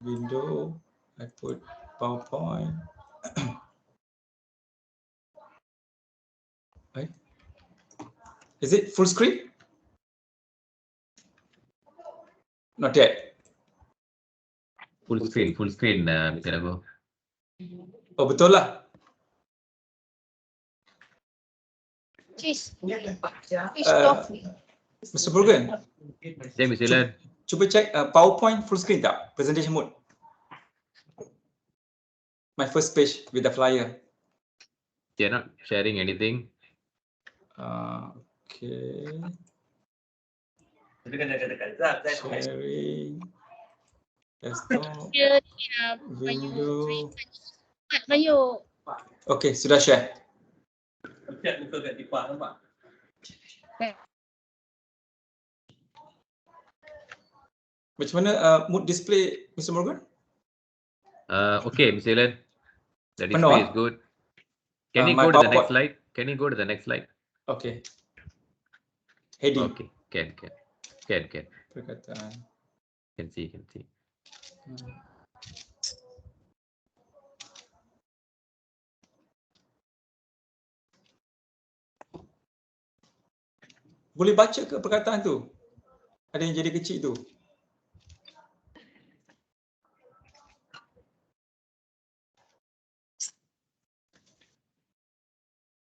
window, I put PowerPoint. Right? Is it full screen? Not yet. Full screen, Mr. Lago. Oh, betul lah. Cheese. Uh, Mr. Burgan, Ya, Mr. Lan. cuba check PowerPoint full screen tak? Presentation mode. My first page with the flyer. You're not sharing anything. Okay. Sharing. Desktop. Dia Window. Bayu. Okay, sudah share. Macam mana mood display, Mr. Morgan? Okay, Mr. Lan. The Penuh, display is good. Can you my go to the next PowerPoint. slide? Can you go to the next slide? Okay. Heading. Okay, can. Perkataan. Can see. Boleh baca ke perkataan tu? Ada yang jadi kecil tu.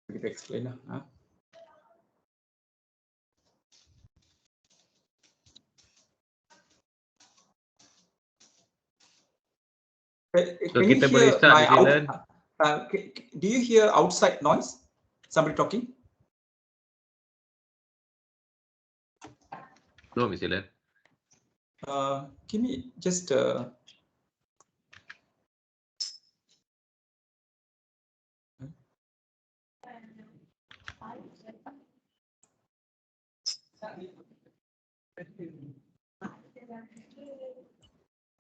Kita explain lah. Ha? So Can you kita hear boleh start, my Mr. Lan. do you hear outside noise? Somebody talking? No, Mr. Lan. Give me just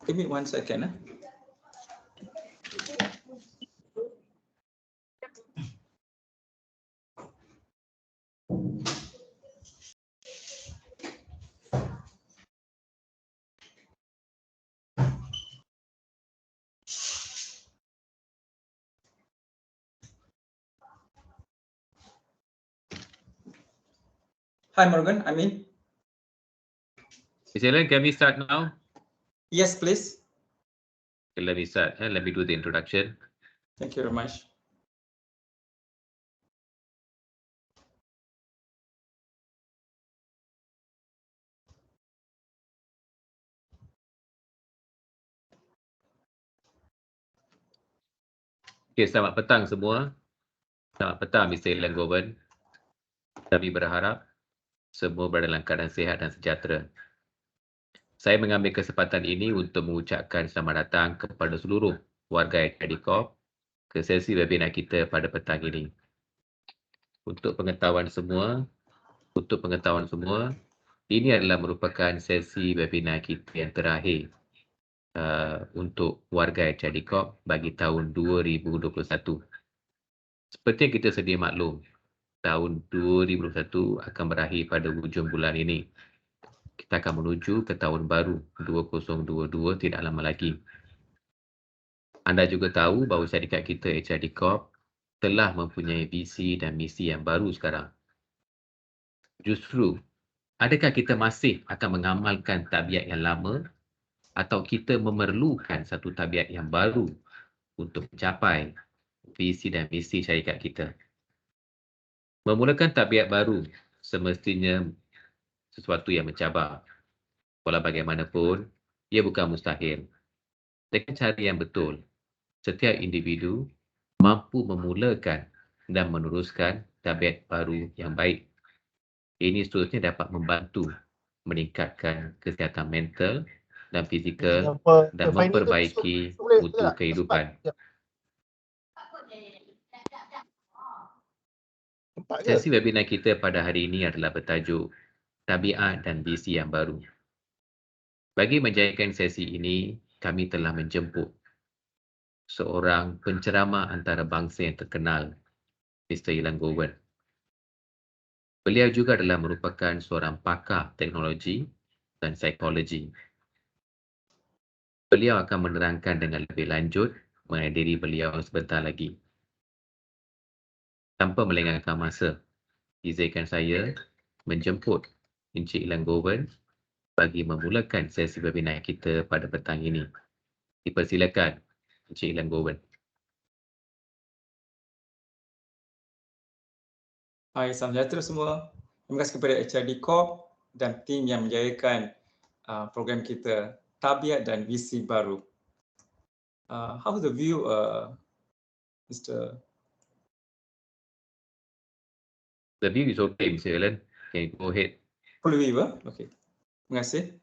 give me 1 second. Hi Morgan, I'm in. Mr. Lan, can we start now? Yes, please. Okay, let me start. Let me do the introduction. Thank you very much. Okay, selamat petang semua. Selamat petang, Mr. Ilan Govan. Kami berharap semua berada dalam keadaan sihat dan sejahtera. Saya mengambil kesempatan ini untuk mengucapkan selamat datang kepada seluruh warga HID Corp ke sesi webinar kita pada petang ini. Untuk pengetahuan semua, ini adalah merupakan sesi webinar kita yang terakhir untuk warga HID Corp bagi tahun 2021. Seperti yang kita sedia maklum, tahun 2021 akan berakhir pada hujung bulan ini. Kita akan menuju ke tahun baru 2022 tidak lama lagi. Anda juga tahu bahawa syarikat kita HID Corp telah mempunyai visi dan misi yang baru sekarang. Justru, adakah kita masih akan mengamalkan tabiat yang lama atau kita memerlukan satu tabiat yang baru untuk mencapai visi dan misi syarikat kita? Memulakan tabiat baru semestinya sesuatu yang mencabar. Walau bagaimanapun, ia bukan mustahil. Dengan cara yang betul, setiap individu mampu memulakan dan meneruskan tabiat baru yang baik. Ini seterusnya dapat membantu meningkatkan kesihatan mental dan fizikal dan memperbaiki mutu kehidupan. Sesi webinar kita pada hari ini adalah bertajuk Tabiat dan Visi yang Baru. Bagi menjayakan sesi ini, kami telah menjemput seorang penceramah antarabangsa yang terkenal, Mr. Ilan Govan. Beliau juga adalah merupakan seorang pakar teknologi dan psikologi. Beliau akan menerangkan dengan lebih lanjut mengenai diri beliau sebentar lagi. Tanpa melengahkan masa, izinkan saya menjemput Encik Langgowen bagi memulakan sesi webinar kita pada petang ini. Dipersilakan Encik Langgowen. Hai, salam sejahtera semua. Terima kasih kepada HRD Corp dan tim yang menjayakan program kita Tabiat dan Visi Baru. How's the view, Mr. The view is okay, Mr. Alan. Can you go ahead? Full view? Okay. Terima kasih.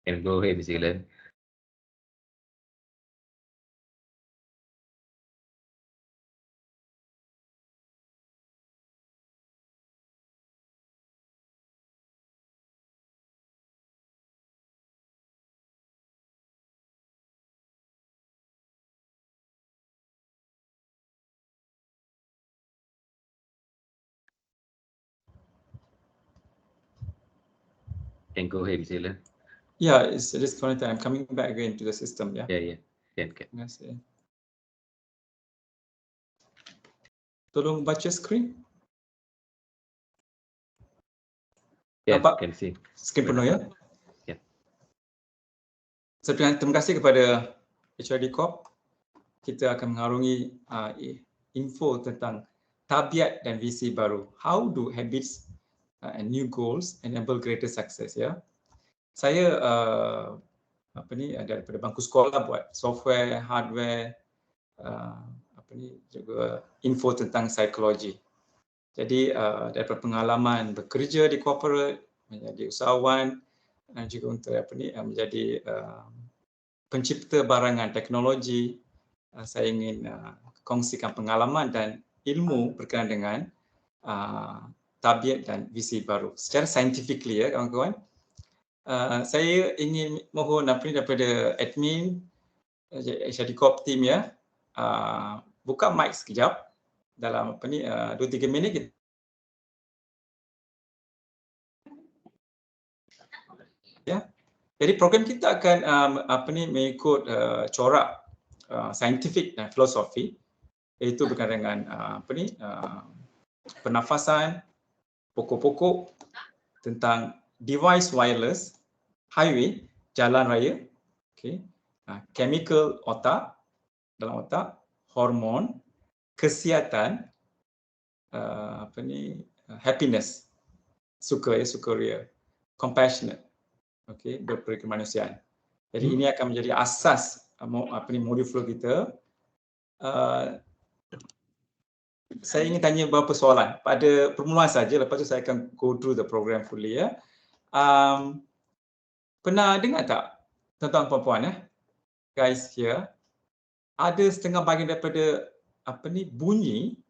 Can you go ahead, Mr. Alan? Can go ahead, Mr. Alan. Yeah, it's disconnected. I'm coming back again to the system. Yeah. Yeah. Can. Terima kasih. Tolong baca skrin. Yes, Nampak? can see. Skrin penuh ya. Ya. Terima kasih kepada HRD Corp. Kita akan mengarungi info tentang tabiat dan visi baru. How do habits and new goals enable greater success? Ya. Saya daripada bangku sekolah buat software, hardware, juga info tentang psikologi. Jadi daripada pengalaman bekerja di corporate, menjadi usahawan dan juga untuk menjadi pencipta barangan teknologi, saya ingin kongsikan pengalaman dan ilmu berkenaan dengan tabiat dan visi baru secara scientifically ya kawan-kawan. Saya ingin mohon daripada admin HRD Corp team ya, buka mic sekejap dalam 2-3 minit. Ya. Jadi program kita akan mengikut corak saintifik dan filosofi, iaitu berkaitan dengan pernafasan, pokok-pokok, tentang device wireless, highway, jalan raya, chemical otak, dalam otak, hormon, kesihatan, happiness, sukaria, compassionate, berkemanusiaan. Jadi ini akan menjadi asas modul flow kita. Saya ingin tanya beberapa soalan pada permulaan saja, lepas tu saya akan go through the program fully ya. Pernah dengar tak tuan-tuan puan-puan guys here, ada setengah bahagian daripada bunyi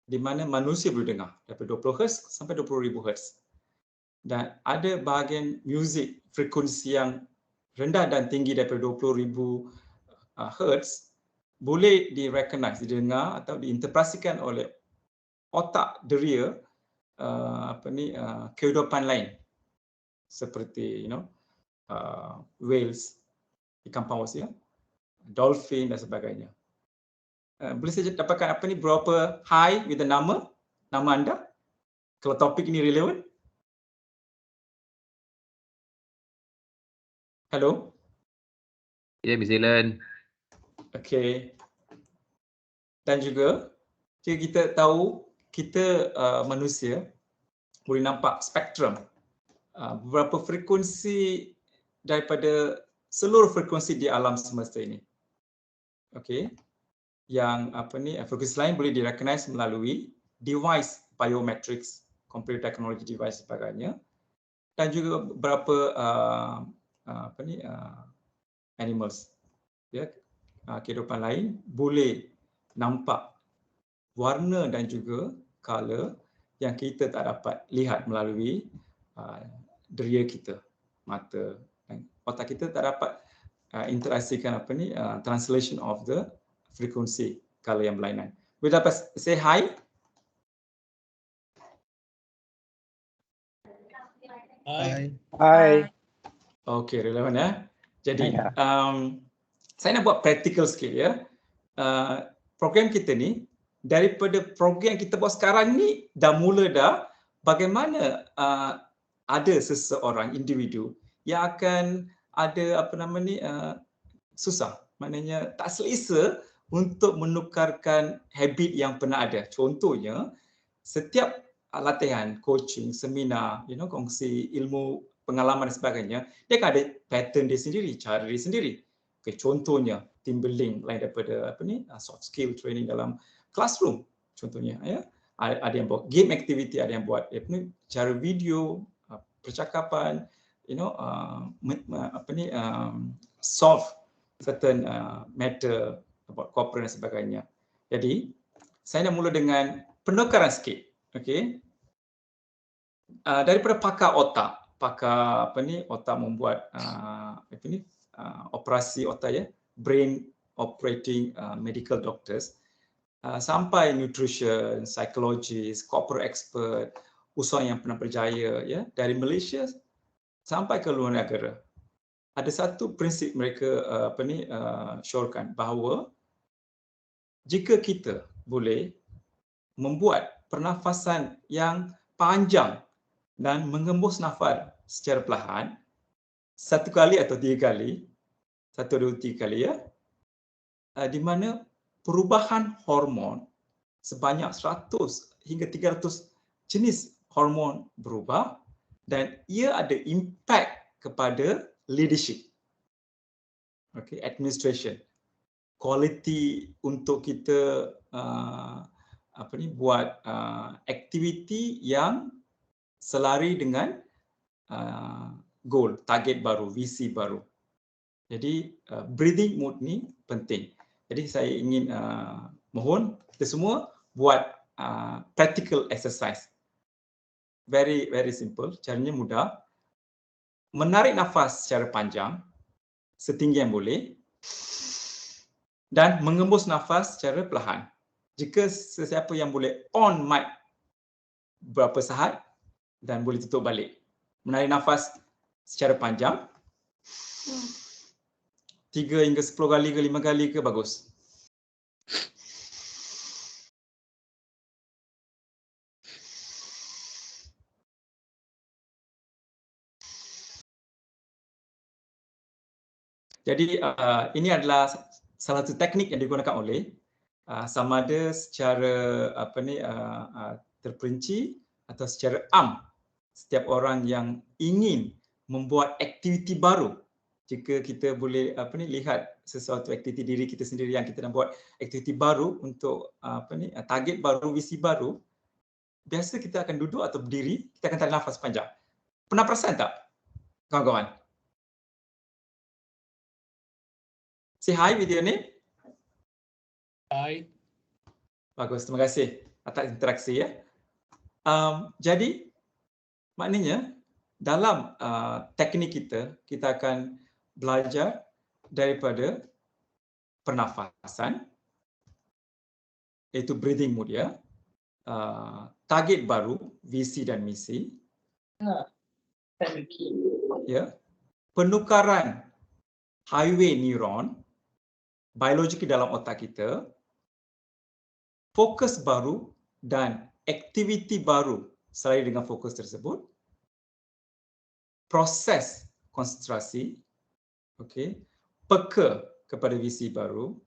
di mana manusia boleh dengar daripada 20 Hz sampai 20,000 Hz. Dan ada bahagian muzik frekuensi yang rendah dan tinggi daripada 20,000 Hz boleh di-recognize, didengar atau diinterpretasikan oleh otak deria kehidupan lain seperti whales, ikan paus ya, dolphin dan sebagainya. Boleh saya dapatkan berapa hi with the nama anda kalau topik ini relevan? Hello? Ya, Mr. Alan. Okey. Dan juga jika kita tahu kita manusia boleh nampak spektrum beberapa frekuensi daripada seluruh frekuensi di alam semesta ini. Okey. Yang frekuensi lain boleh di-recognize melalui device biometrics, computer technology device sebagainya. dan juga beberapa animals, ya, kehidupan lain boleh nampak warna dan juga color yang kita tak dapat lihat melalui deria kita, mata, dan otak kita tak dapat interaksikan translation of the frequency color yang berlainan. Boleh dapat say hi? Hai. Hai. Okey, relevan ya. Jadi Ya. saya nak buat practical sikit ya. Program kita ni, daripada program yang kita buat sekarang ni dah bagaimana ada seseorang individu yang akan ada susah, maknanya tak selesa untuk menukarkan habit yang pernah ada. Contohnya, setiap latihan, coaching, seminar, kongsi ilmu, pengalaman dan sebagainya, dia akan ada pattern dia sendiri, cara dia sendiri. Okay, contohnya team building lain daripada soft skill training dalam classroom. Contohnya, ya, ada yang buat game activity, ada yang buat cara video, percakapan, solve certain matter about corporate dan sebagainya. Jadi, saya nak mula dengan penukaran sikit. Okey. Daripada pakar otak otak membuat operasi otak, ya, brain operating medical doctors, sampai nutrition, psychologist, corporate expert, usahawan yang pernah berjaya, ya, dari Malaysia sampai ke luar negara. Ada satu prinsip mereka syorkan bahawa jika kita boleh membuat pernafasan yang panjang dan mengembus nafas secara perlahan 1 kali atau 3 kali, 1, 2, 3 kali, ya, di mana perubahan hormon sebanyak 100 hingga 300 jenis hormon berubah dan ia ada impak kepada leadership, administration, quality untuk kita buat aktiviti yang selari dengan goal, target baru, visi baru. Jadi breathing mode ni penting. Jadi saya ingin mohon kita semua buat practical exercise. Very simple, caranya mudah. Menarik nafas secara panjang setinggi yang boleh dan mengembus nafas secara perlahan. Jika sesiapa yang boleh on mic berapa saat dan boleh tutup balik. Menarik nafas secara panjang 3 hingga 10 kali ke 5 kali ke bagus. Jadi ini adalah salah satu teknik yang digunakan oleh sama ada secara terperinci atau secara am setiap orang yang ingin membuat aktiviti baru. Jika kita boleh lihat sesuatu aktiviti diri kita sendiri yang kita nak buat aktiviti baru untuk target baru, visi baru, biasa kita akan duduk atau berdiri, kita akan tarik nafas panjang. Pernah perasan tak, kawan-kawan? Say hi video ni. Hai. Bagus, terima kasih atas interaksi, ya. Jadi maknanya dalam teknik kita akan belajar daripada pernafasan, iaitu breathing mode, ya, target baru, visi dan misi, ya, penukaran highway neuron biologi dalam otak kita, fokus baru dan aktiviti baru selain dengan fokus tersebut, proses konsentrasi, peka kepada visi baru,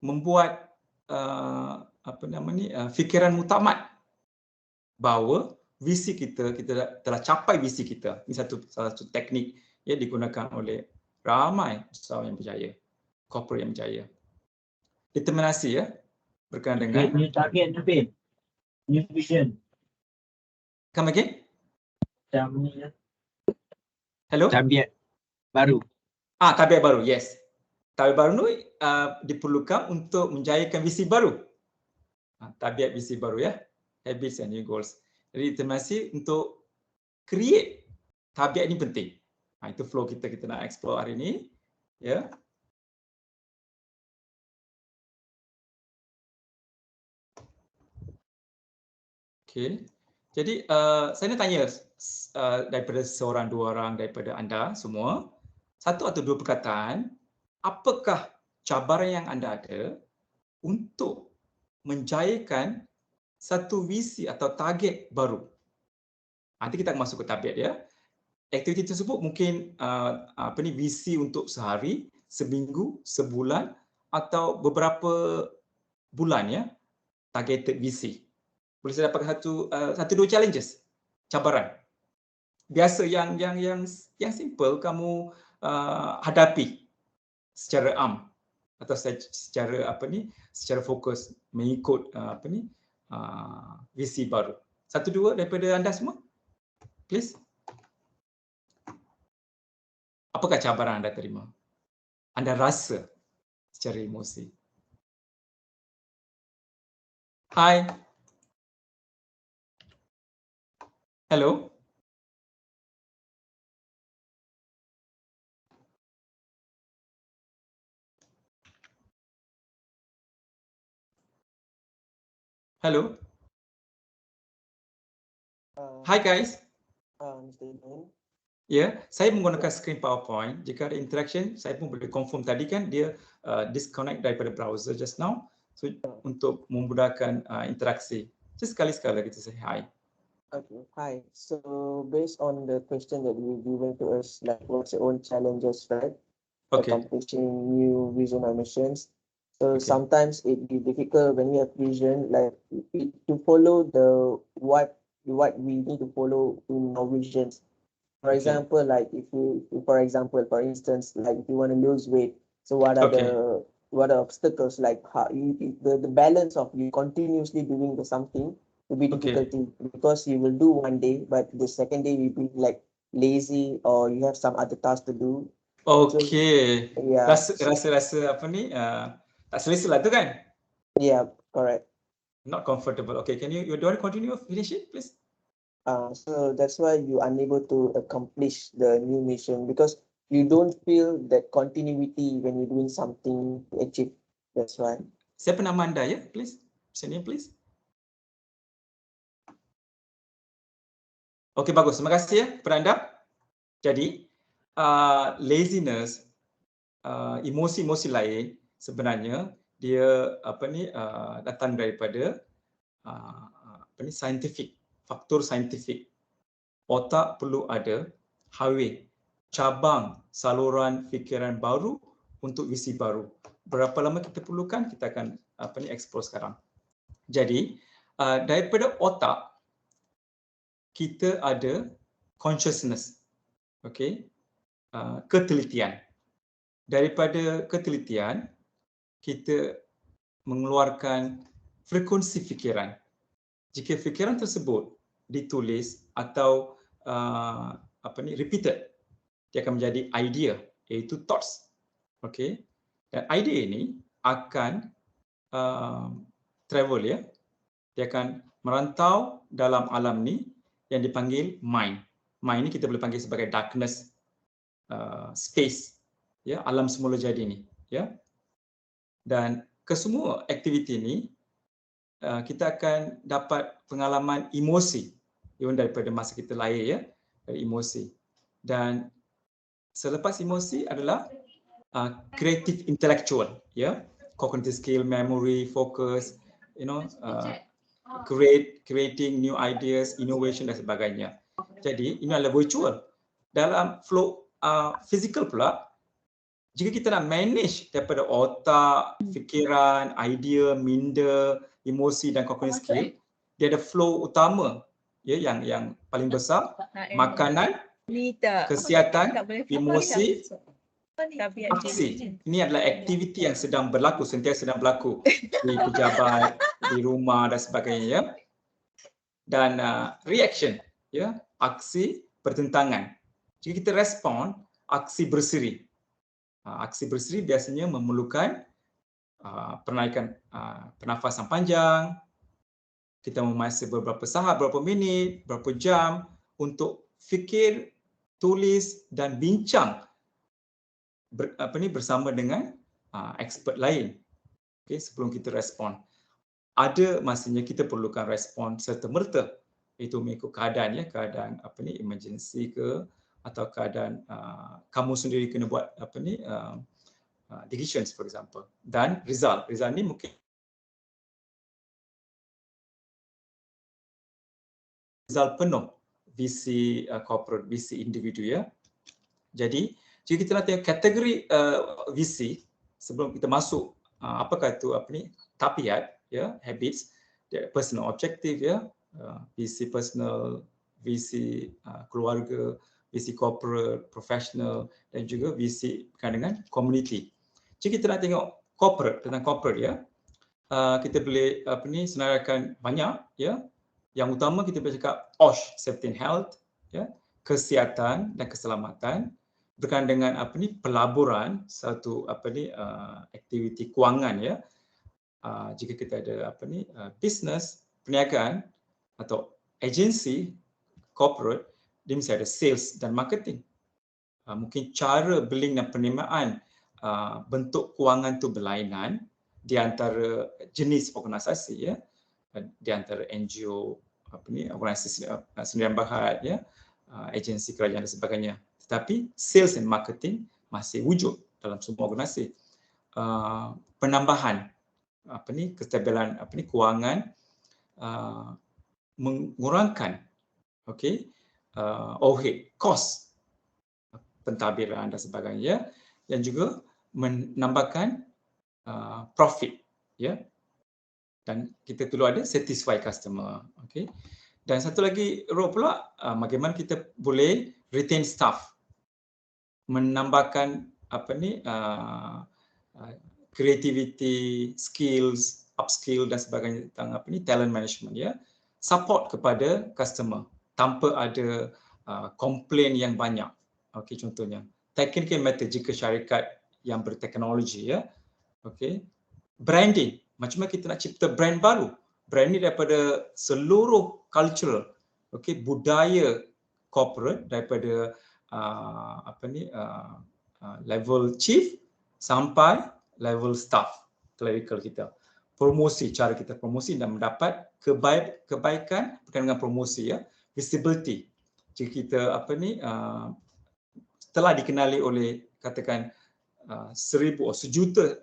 membuat fikiran mutamat bahawa visi kita telah capai visi kita. Ini salah satu teknik yang digunakan oleh ramai usahawan yang berjaya, corporate yang berjaya. Determinasi, ya, berkenaan dengan New target, new vision. come again? Hello? Tabiat baru. Tabiat baru, yes. Tabiat baru ni diperlukan untuk menjayakan visi baru. Tabiat visi baru ya. Habits and new goals. Jadi termasih untuk create tabiat ini penting. Itu flow kita nak explore hari ini. Ya. Okey. Jadi saya nak tanya daripada seorang dua orang daripada anda semua, satu atau dua perkataan, apakah cabaran yang anda ada untuk menjayakan satu visi atau target baru? Nanti kita akan masuk ke tabiat ya. Aktiviti tersebut mungkin visi untuk sehari, seminggu, sebulan atau beberapa bulan ya. Targeted visi. Boleh saya dapatkan satu dua challenges, cabaran. Biasa yang simple kamu hadapi secara atau secara fokus mengikut visi baru. Satu dua daripada anda semua, please. Apakah cabaran anda terima? Anda rasa secara emosi. Hai. Hello. Hello. Hi guys. Mr. Iman. Ya, saya menggunakan screen PowerPoint. Jika ada interaction, saya pun boleh confirm tadi kan dia disconnect daripada browser just now. So untuk memudahkan interaksi. Just sekali-sekala kita say hi. Okay, hi. So based on the question that you given to us, like what's your own challenges, right? Okay. Accomplishing new vision or missions. So Okay. sometimes it be difficult when we have vision, like to follow what we need to follow in our visions. For Okay. example, like for instance, like if you want to lose weight, so what are Okay. the obstacles, like how the balance of you continuously doing the something will be Okay. difficulty, because you will do one day, but the second day you be like lazy or you have some other task to do. Okay. Yeah. Rasa tak selesa lah tu kan? Yeah, correct. Not comfortable. Okay, you want to continue finish it please? So that's why you unable to accomplish the new mission, because you don't feel that continuity when you're doing something to achieve. That's why. Siapa nama anda ya, please? Say name please. Okay, bagus. Terima kasih ya kepada anda. Jadi, laziness, emosi-emosi lain sebenarnya dia datang daripada scientific, faktor saintifik. Otak perlu ada highway, cabang saluran fikiran baru untuk visi baru. Berapa lama kita perlukan, kita akan explore sekarang. Jadi, daripada otak kita ada consciousness. Okey. Ketelitian. Daripada ketelitian kita mengeluarkan frekuensi fikiran. Jika fikiran tersebut ditulis atau repeated, dia akan menjadi idea, iaitu thoughts. Okey. Dan idea ini akan travel ya. Dia akan merantau dalam alam ni yang dipanggil mind. Mind ni kita boleh panggil sebagai darkness, space, ya, alam semula jadi ni, ya. Dan kesemua aktiviti ni kita akan dapat pengalaman emosi daripada masa kita lahir ya, dari emosi. Dan selepas emosi adalah creative intellectual, ya, cognitive skill, memory, focus, creating new ideas, innovation dan sebagainya. Jadi ini adalah virtual. Dalam flow physical pula, jika kita nak manage daripada otak, fikiran, idea, minda, emosi dan cognitive skill, dia ada flow utama ya, yang paling besar, makanan, kesihatan, emosi, aksi. Ini adalah aktiviti yang sedang berlaku, sentiasa sedang berlaku di pejabat, di rumah dan sebagainya. Dan reaction, ya, aksi pertentangan. Jika kita respon aksi berseri. Aksi berseri biasanya memerlukan penarikan pernafasan panjang. Kita memasa beberapa saat, beberapa minit, beberapa jam untuk fikir, tulis dan bincang bersama dengan expert lain. Okay, sebelum kita respon. Ada masanya kita perlukan respon serta-merta. Itu mengikut keadaan, ya, keadaan emergency ke, atau keadaan kamu sendiri kena buat decisions, for example. Dan result ni mungkin result penuh visi corporate, visi individu, ya. Jadi jika kita nak tengok kategori visi sebelum kita masuk apakah itu tabiat, ya, habits, personal objective, ya, visi personal, visi keluarga, visi corporate, professional dan juga visi berkaitan dengan community. Jika kita nak tengok corporate, tentang corporate, ya, kita boleh senaraikan banyak, ya. Yang utama kita boleh cakap OSH, safety and health, ya, kesihatan dan keselamatan, berkaitan dengan pelaburan satu aktiviti kewangan, ya. Jika kita ada business, perniagaan atau agensi corporate, dia mesti ada sales dan marketing. Mungkin cara billing dan penerimaan bentuk kewangan tu berlainan di antara jenis organisasi, ya, di antara NGO, organisasi sendirian berhad, ya, agensi kerajaan dan sebagainya. Tetapi sales and marketing masih wujud dalam semua organisasi. Penambahan kestabilan kewangan, mengurangkan overhead cost, pentadbiran dan sebagainya, dan juga menambahkan profit, ya. Dan kita perlu ada satisfy customer, okey. Dan satu lagi role pula, bagaimana kita boleh retain staff, menambahkan creativity, skills, upskill dan sebagainya tentang talent management, ya. Support kepada customer tanpa ada komplain yang banyak. Okey, contohnya technical matter jika syarikat yang berteknologi, ya. Okey. Branding, macam mana kita nak cipta brand baru? Brand ni daripada seluruh cultural, okey, budaya corporate, daripada level chief sampai level staff clerical kita. Promosi, cara kita promosi dan mendapat kebaikan berkaitan dengan promosi, ya. Visibility. Jika kita telah dikenali oleh katakan 1,000 atau sejuta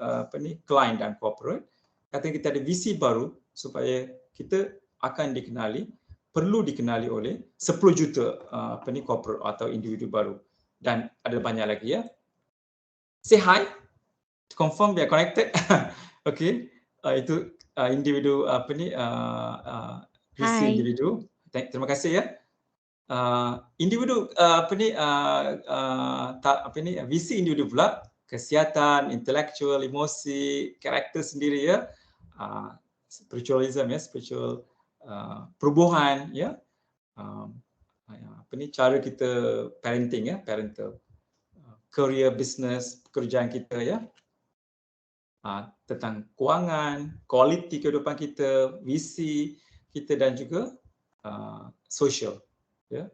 client dan corporate, katakan kita ada visi baru supaya kita akan dikenali, perlu dikenali oleh 10 juta corporate atau individu baru, dan ada banyak lagi, ya. Say hi to confirm we are connected. Okey, itu individu visi Hi. individu. Terima kasih, ya. Individu visi individu pula, kesihatan, intelektual, emosi, karakter sendiri, ya. Spiritualism, ya, spiritual perubahan, ya. Cara kita parenting, ya, parental, career, business, pekerjaan kita, ya. Tentang kewangan, kualiti kehidupan kita, visi kita dan juga social, ya.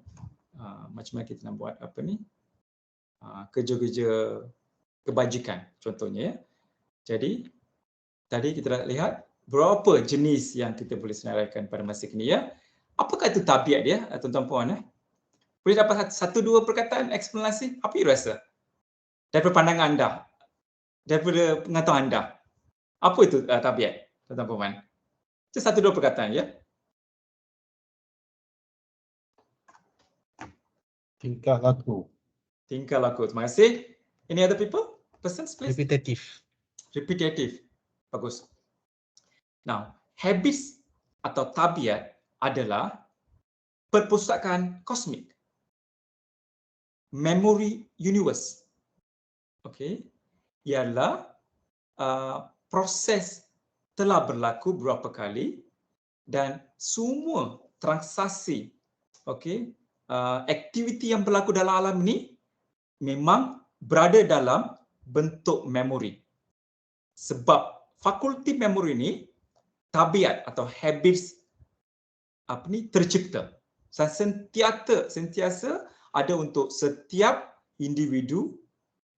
Macam mana kita nak buat kerja-kerja kebajikan contohnya, ya. Jadi tadi kita dah lihat berapa jenis yang kita boleh senaraikan pada masa kini, ya. Apakah itu tabiat dia, tuan-tuan puan, ya? Boleh dapat satu dua perkataan eksplanasi? Apa you rasa? Daripada pandangan anda, daripada pengetahuan anda, apa itu tabiat, tuan-tuan puan? Just satu dua perkataan, ya. Tingkah laku. Tingkah laku. Terima kasih. Any other people? Persons, please. Repetitive. Repetitive. Bagus. Now, habits atau tabiat adalah perpustakaan kosmik. Memory universe. Okey. Ialah proses telah berlaku beberapa kali dan semua transaksi okey, aktiviti yang berlaku dalam alam ni memang berada dalam bentuk memori. Sebab fakulti memori ni tabiat atau habits tercipta. Sentiasa ada untuk setiap individu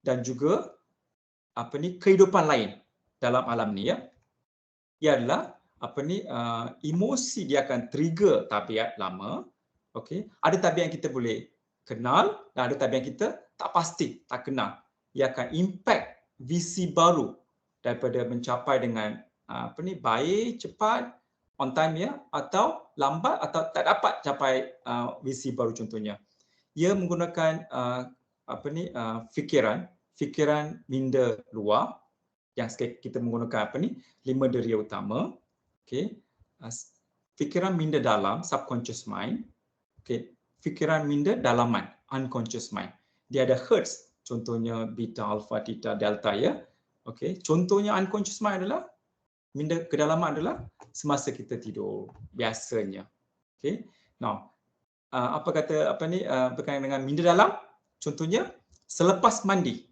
dan juga kehidupan lain dalam alam ni ya. Ia adalah emosi dia akan trigger tabiat lama. Okey, ada tabiat yang kita boleh kenal dan ada tabiat yang kita tak pasti, tak kenal. Ia akan impact visi baru daripada mencapai dengan baik, cepat, on time ya, atau lambat atau tak dapat capai visi baru contohnya. Ia menggunakan fikiran minda luar yang kita menggunakan 5 deria utama. Okey. Fikiran minda dalam, subconscious mind. Okey, fikiran minda dalaman, unconscious mind. Dia ada hertz, contohnya beta, alpha, theta, delta ya. Okey, contohnya unconscious mind adalah minda kedalaman adalah semasa kita tidur biasanya. Okey. Now, berkaitan dengan minda dalam, contohnya selepas mandi.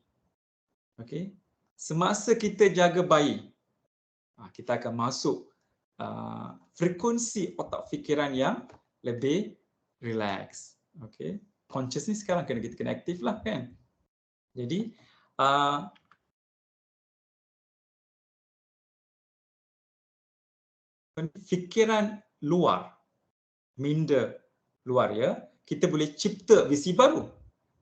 Okey. Semasa kita jaga bayi, kita akan masuk frekuensi otak fikiran yang lebih relax. Okey. Conscious ni sekarang kita kena aktif lah kan. Jadi fikiran luar, minda luar ya, kita boleh cipta visi baru.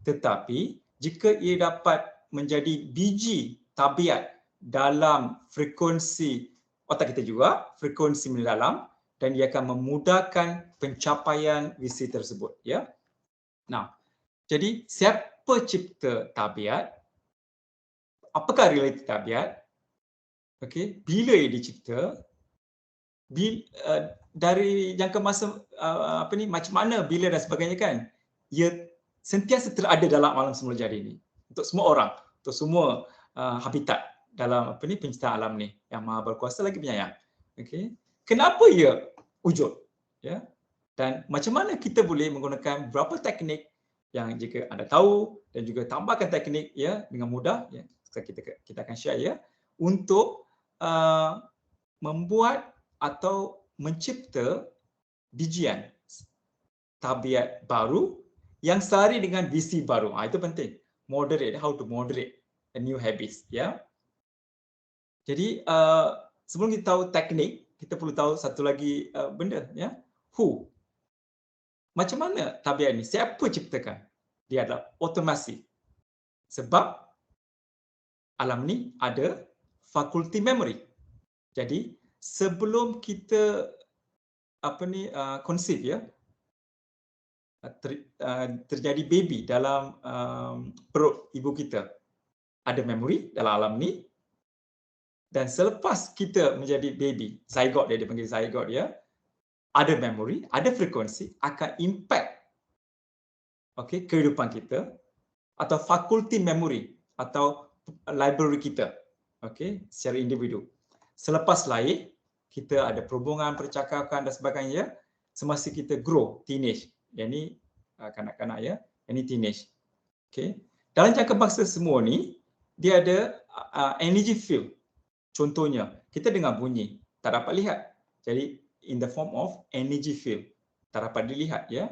Tetapi jika ia dapat menjadi biji tabiat dalam frekuensi otak kita juga, frekuensi minda dalam, dan ia akan memudahkan pencapaian visi tersebut ya. Nah, jadi siapa cipta tabiat? Apakah realiti tabiat? Okey, bila ia dicipta? Dari jangka masa macam mana, bila dan sebagainya kan, ia sentiasa terada dalam alam semula jadi ini untuk semua orang, untuk semua habitat dalam penciptaan alam ni yang Maha Berkuasa lagi penyayang. Okey, kenapa ia wujud ya, dan macam mana kita boleh menggunakan beberapa teknik yang jika anda tahu dan juga tambahkan teknik ya dengan mudah ya, kita akan share ya, untuk membuat atau mencipta bijian tabiat baru yang selari dengan visi baru. Itu penting. Moderate, how to moderate a new habits. Ya. Jadi sebelum kita tahu teknik, kita perlu tahu satu lagi benda. Ya. Who? Macam mana tabiat ini? Siapa ciptakan? Dia adalah otomasi. Sebab alam ni ada fakulti memori. Jadi sebelum kita conceive ya, terjadi baby dalam perut ibu kita, ada memori dalam alam ni, dan selepas kita menjadi baby, zygote dia dipanggil zygote ya, ada memori, ada frekuensi akan impact kehidupan kita atau fakulti memori atau library kita secara individu. Selepas lahir, kita ada perhubungan, percakapan dan sebagainya semasa kita grow, teenage. Yang ni kanak-kanak ya, yang ni teenage. Okey. Dalam jangka masa semua ni, dia ada energy field. Contohnya, kita dengar bunyi, tak dapat lihat. Jadi in the form of energy field. Tak dapat dilihat ya,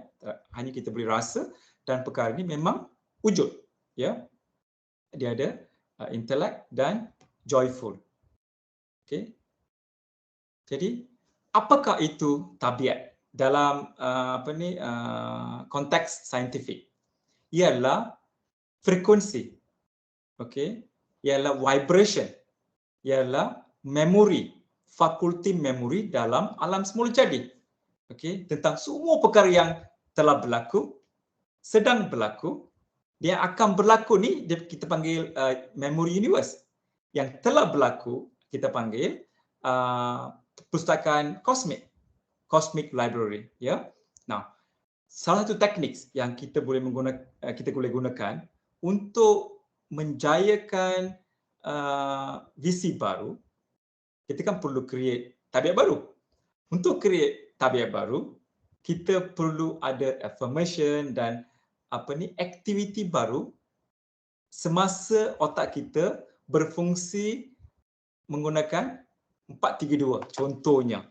hanya kita boleh rasa, dan perkara ini memang wujud ya. Dia ada intellect dan joyful. Okey. Jadi apakah itu tabiat dalam konteks saintifik? Ialah frekuensi. Okey, ialah vibration. Ialah memori, fakulti memori dalam alam semula jadi. Okey, tentang semua perkara yang telah berlaku, sedang berlaku, dia akan berlaku ni kita panggil memory universe. Yang telah berlaku kita panggil pustakaan kosmik, cosmic library ya. Nah, salah satu teknik yang kita boleh gunakan untuk menjayakan visi baru, kita kan perlu create tabiat baru. Untuk create tabiat baru, kita perlu ada affirmation dan aktiviti baru semasa otak kita berfungsi menggunakan 432 contohnya.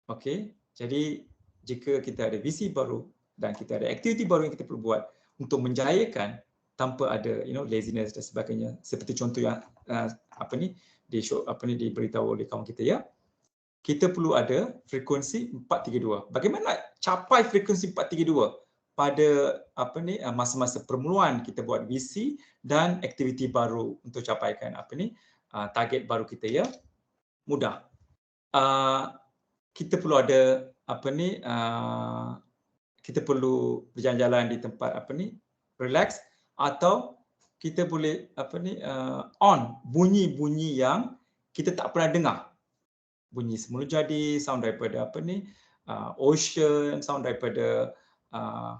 Okey, jadi jika kita ada visi baru dan kita ada aktiviti baru yang kita perlu buat untuk menjayakan tanpa ada laziness dan sebagainya, seperti contoh yang diberitahu oleh kawan kita ya, kita perlu ada frekuensi 432. Bagaimana capai frekuensi 432 pada masa-masa permuluan kita buat visi dan aktiviti baru untuk capaikan target baru kita ya? Mudah. Kita perlu ada kita perlu berjalan-jalan di tempat relax, atau kita boleh on bunyi-bunyi yang kita tak pernah dengar. Bunyi semula jadi, sound daripada ocean, sound daripada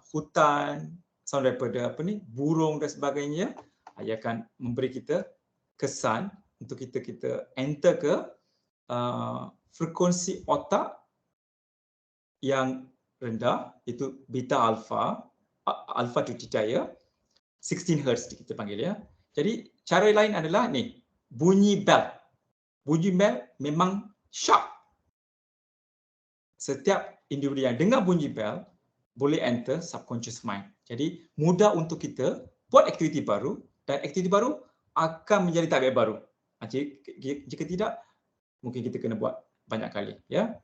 hutan, sound daripada burung dan sebagainya. Ia akan memberi kita kesan untuk kita enter ke frekuensi otak yang rendah, itu beta alpha tu daya 16 Hz kita panggil ya. Jadi cara lain adalah ni, bunyi bell. Bunyi bell memang sharp. Setiap individu yang dengar bunyi bell boleh enter subconscious mind. Jadi mudah untuk kita buat aktiviti baru, dan aktiviti baru akan menjadi tabiat baru. Jika tidak, mungkin kita kena buat banyak kali ya.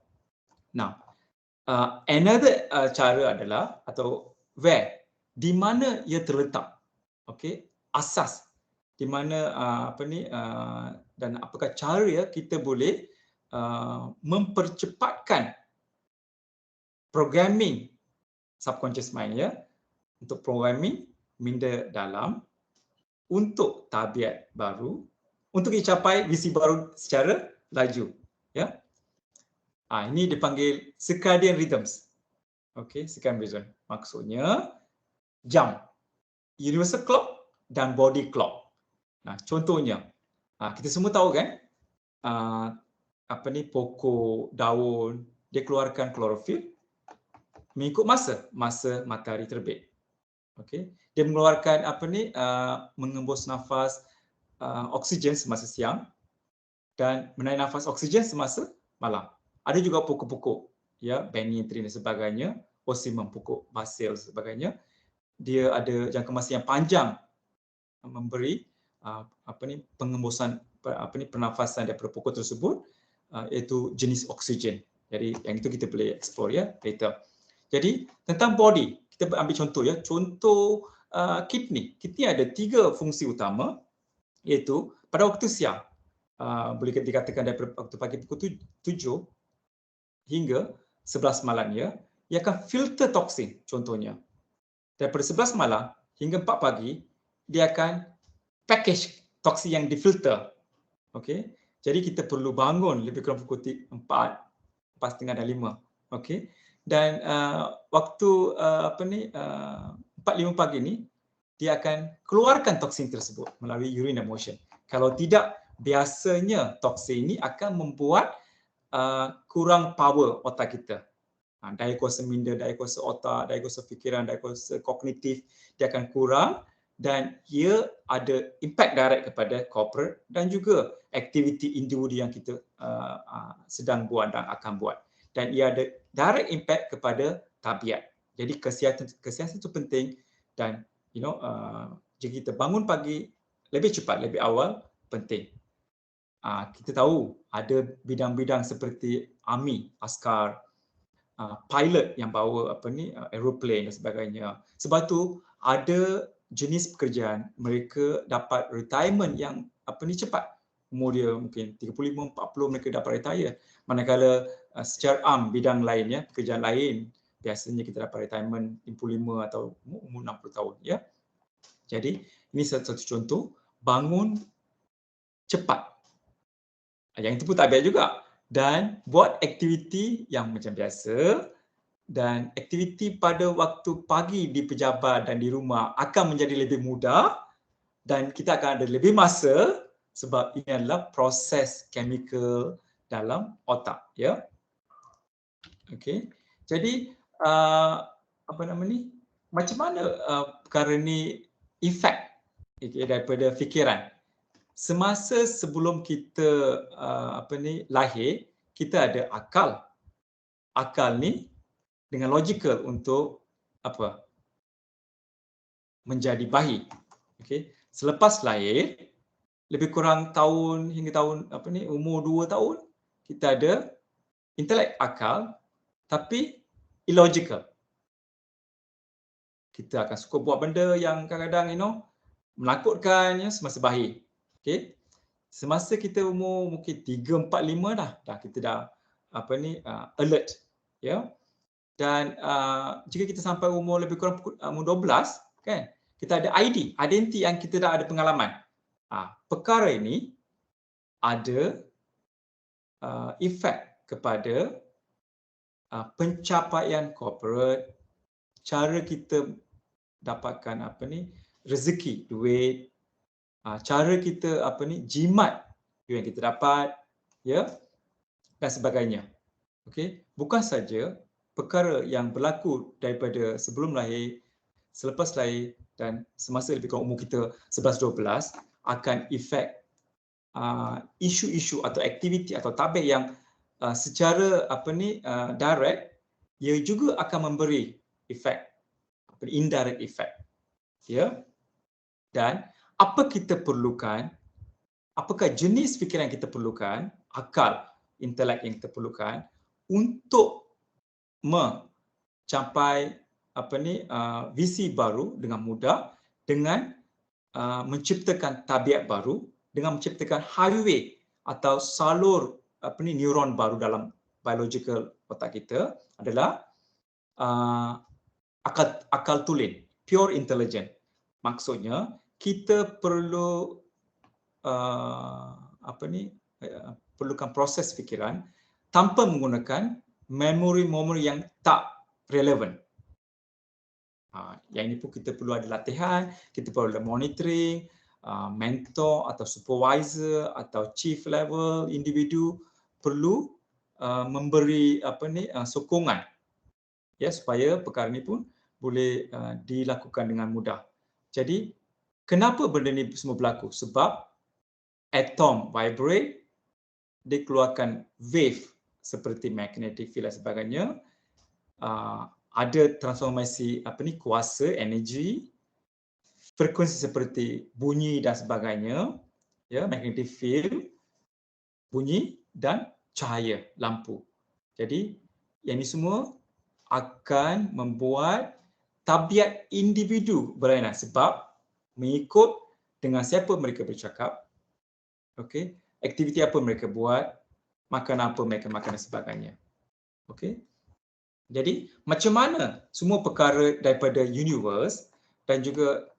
Now, another cara adalah atau where, di mana ia terletak. Okey, asas di mana dan apakah cara ya kita boleh mempercepatkan programming subconscious mind ya, untuk programming minda dalam untuk tabiat baru, untuk dicapai visi baru secara laju ya. Ini dipanggil circadian rhythms. Okey, circadian rhythm maksudnya jam, universal clock dan body clock. Contohnya kita semua tahu kan pokok, daun, dia keluarkan klorofil mengikut masa matahari terbit. Okey, dia mengeluarkan mengembus nafas oksigen semasa siang dan menarik nafas oksigen semasa malam. Ada juga pokok-pokok ya, banyan tree dan sebagainya, osimum, pokok basil dan sebagainya. Dia ada jangka masa yang panjang memberi pengembusan pernafasan daripada pokok tersebut, iaitu jenis oksigen. Jadi yang itu kita boleh explore ya later. Jadi tentang body, kita ambil contoh ya, contoh kidney. Kidney ada 3 fungsi utama, iaitu pada waktu siang, boleh dikatakan daripada waktu pagi pukul 7 hingga 11 malam ya, ia akan filter toksin contohnya. Daripada 11 malam hingga 4 pagi, dia akan package toksin yang difilter. Okey, jadi kita perlu bangun lebih kurang pukul 4, 4:30 dan 5. Okey, dan waktu 4-5 pagi ni, dia akan keluarkan toksin tersebut melalui urine dan motion. Kalau tidak, biasanya toksin ini akan membuat kurang power otak kita. Daya kuasa minda, daya kuasa otak, daya kuasa fikiran, daya kuasa kognitif, dia akan kurang, dan ia ada impact direct kepada corporate dan juga aktiviti individu yang kita sedang buat dan akan buat. Dan ia ada direct impact kepada tabiat. Jadi kesihatan itu penting, dan jika kita bangun pagi lebih cepat, lebih awal, penting. Kita tahu ada bidang-bidang seperti army, askar, pilot yang bawa aeroplane dan sebagainya. Sebab tu ada jenis pekerjaan mereka dapat retirement yang cepat. Umur dia mungkin 35, 40 mereka dapat retire. Manakala secara bidang lain ya, pekerjaan lain, biasanya kita dapat retirement 55 atau umur 60 tahun ya. Jadi ini satu contoh bangun cepat. Yang itu pun tabiat juga, dan buat aktiviti yang macam biasa, dan aktiviti pada waktu pagi di pejabat dan di rumah akan menjadi lebih mudah, dan kita akan ada lebih masa sebab ini adalah proses chemical dalam otak ya. Okey. Jadi apa nama ni, macam mana perkara ni efek daripada fikiran. Semasa sebelum kita lahir, kita ada akal. Akal ni dengan logical untuk menjadi bayi. Okey. Selepas lahir, lebih kurang tahun hingga tahun umur 2 tahun, kita ada intelek, akal, tapi illogical. Kita akan suka buat benda yang kadang-kadang menakutkan semasa bayi. Okey. Semasa kita umur mungkin 3, 4, 5 dah kita dah alert, ya. Dan jika kita sampai umur lebih kurang umur 12, kan, kita ada identiti yang kita dah ada pengalaman. Perkara ini ada efek kepada pencapaian corporate, cara kita dapatkan rezeki, duit, cara kita jimat duit yang kita dapat, ya, dan sebagainya. Okey, bukan saja perkara yang berlaku daripada sebelum lahir, selepas lahir dan semasa lebih kurang umur kita 11-12 akan efek isu-isu atau aktiviti atau tabik yang secara direct, ia juga akan memberi efek indirect effect, ya. Dan apa kita perlukan, apakah jenis fikiran yang kita perlukan, akal, intelek yang kita perlukan untuk mencapai visi baru dengan mudah, dengan menciptakan tabiat baru, dengan menciptakan highway atau salur neuron baru dalam biological otak kita adalah akal tulen, pure intelligent. Maksudnya kita perlu perlukan proses fikiran tanpa menggunakan memori-memori yang tak relevan. Yang ini pun kita perlu ada latihan, kita perlu ada monitoring, mentor atau supervisor atau chief level individu perlu memberi sokongan, ya, supaya perkara ini pun boleh dilakukan dengan mudah. Jadi kenapa benda ni semua berlaku? Sebab atom vibrate, dia keluarkan wave seperti magnetic field dan sebagainya. Ada transformasi kuasa, energi, frekuensi seperti bunyi dan sebagainya, ya, magnetic field, bunyi dan cahaya lampu. Jadi yang ini semua akan membuat tabiat individu berlainan sebab mengikut dengan siapa mereka bercakap, okey, aktiviti apa mereka buat, makan apa mereka makan dan sebagainya. Okey. Jadi macam mana semua perkara daripada universe dan juga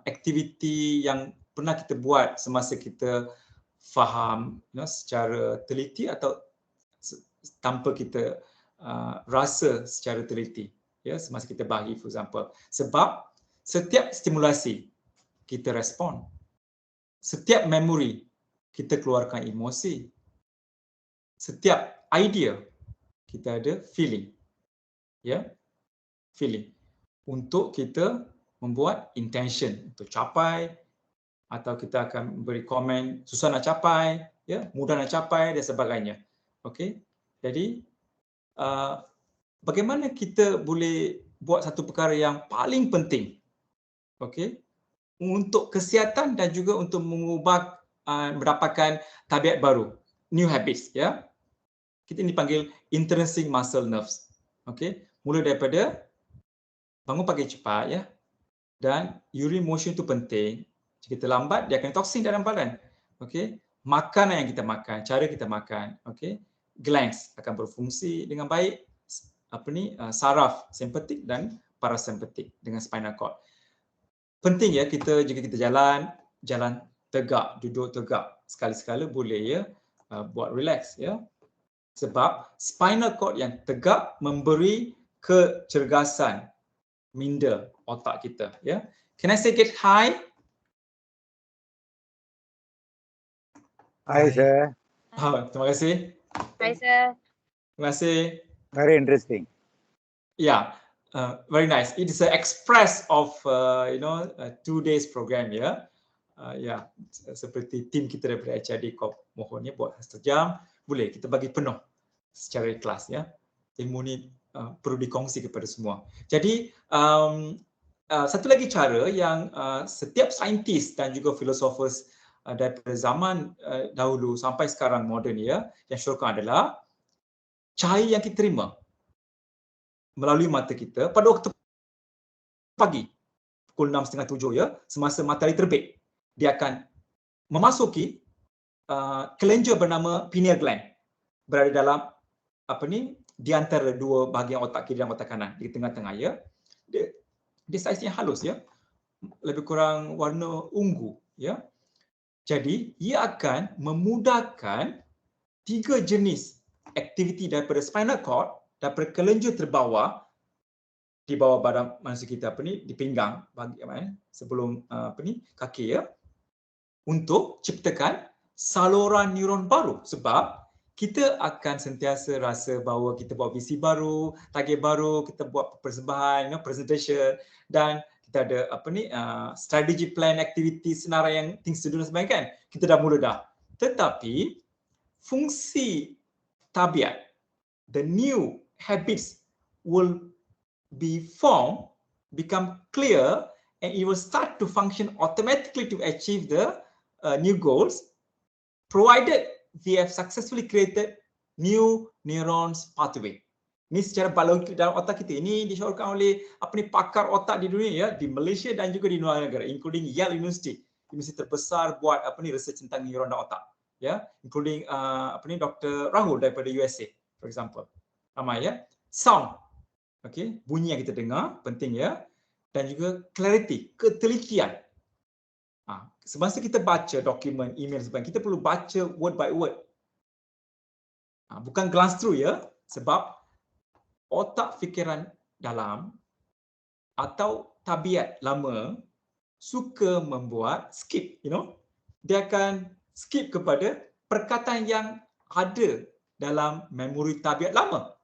aktiviti yang pernah kita buat semasa kita faham, secara teliti atau tanpa kita rasa secara teliti, ya, semasa kita bayi, for example. Sebab setiap stimulasi kita respon, setiap memori kita keluarkan emosi, setiap idea kita ada feeling, ya, feeling untuk kita membuat intention untuk capai, atau kita akan beri komen susah nak capai, ya, mudah nak capai dan sebagainya. Okey, jadi bagaimana kita boleh buat satu perkara yang paling penting, okey, untuk kesihatan dan juga untuk mengubah mendapatkan tabiat baru, new habits, ya. Kita ini dipanggil intrinsic muscle nerves. Okey, mula daripada bangun pagi cepat, ya. Dan urine motion itu penting. Jika kita lambat, dia akan toksin dalam badan. Okey, makanan yang kita makan, cara kita makan, okey, glands akan berfungsi dengan baik, saraf simpatik dan parasimpatik dengan spinal cord. Penting, ya, kita jika kita jalan tegak, duduk tegak, sekali-sekala boleh, ya, buat relax, ya. Sebab spinal cord yang tegak memberi kecergasan minda otak kita, ya. Can I say get high? Hai, sir. Terima kasih. Hai, sir. Terima kasih. Very interesting. Yeah, very nice. It is an express of 2 days program ya. Ya, seperti tim kita daripada HRD Corp mohon ya buat 1 jam, boleh kita bagi penuh secara ikhlas ya. Ilmu ni perlu dikongsi kepada semua. Jadi satu lagi cara yang setiap saintis dan juga filosofers daripada zaman dahulu sampai sekarang moden ya, yang syurkan adalah cahaya yang kita terima melalui mata kita pada waktu pagi pukul 6.30 ya, semasa matahari terbit, dia akan memasuki kelenjar bernama pineal gland, berada dalam di antara dua bahagian otak kiri dan otak kanan, di tengah-tengah ya. Dia saiznya halus ya, lebih kurang warna ungu ya. Jadi ia akan memudahkan 3 jenis aktiviti daripada spinal cord, daripada kelenjar terbawah di bawah badan manusia kita di pinggang bahagian sebelum kaki ya, untuk ciptakan saluran neuron baru, sebab kita akan sentiasa rasa bahawa kita buat visi baru, target baru, kita buat persembahan, presentation, dan kita ada strategy plan, aktiviti, senarai yang things to do dan sebagainya kan. Kita dah mula dah. Tetapi fungsi tabiat, the new habits will be formed, become clear, and it will start to function automatically to achieve the new goals, provided we have successfully created new neurons pathway. Ini secara biologi dalam otak kita. Ini disyorkan oleh pakar otak di dunia ya, di Malaysia dan juga di luar negara, including Yale University, universiti terbesar buat research tentang neuron dan otak ya, including Dr. Rahul daripada USA for example. Ramai ya. Sound, bunyi yang kita dengar penting ya, dan juga clarity, ketelitian. Semasa kita baca dokumen, email sebagainya, kita perlu baca word by word. Bukan glance through ya, sebab otak fikiran dalam atau tabiat lama suka membuat skip, dia akan skip kepada perkataan yang ada dalam memori tabiat lama.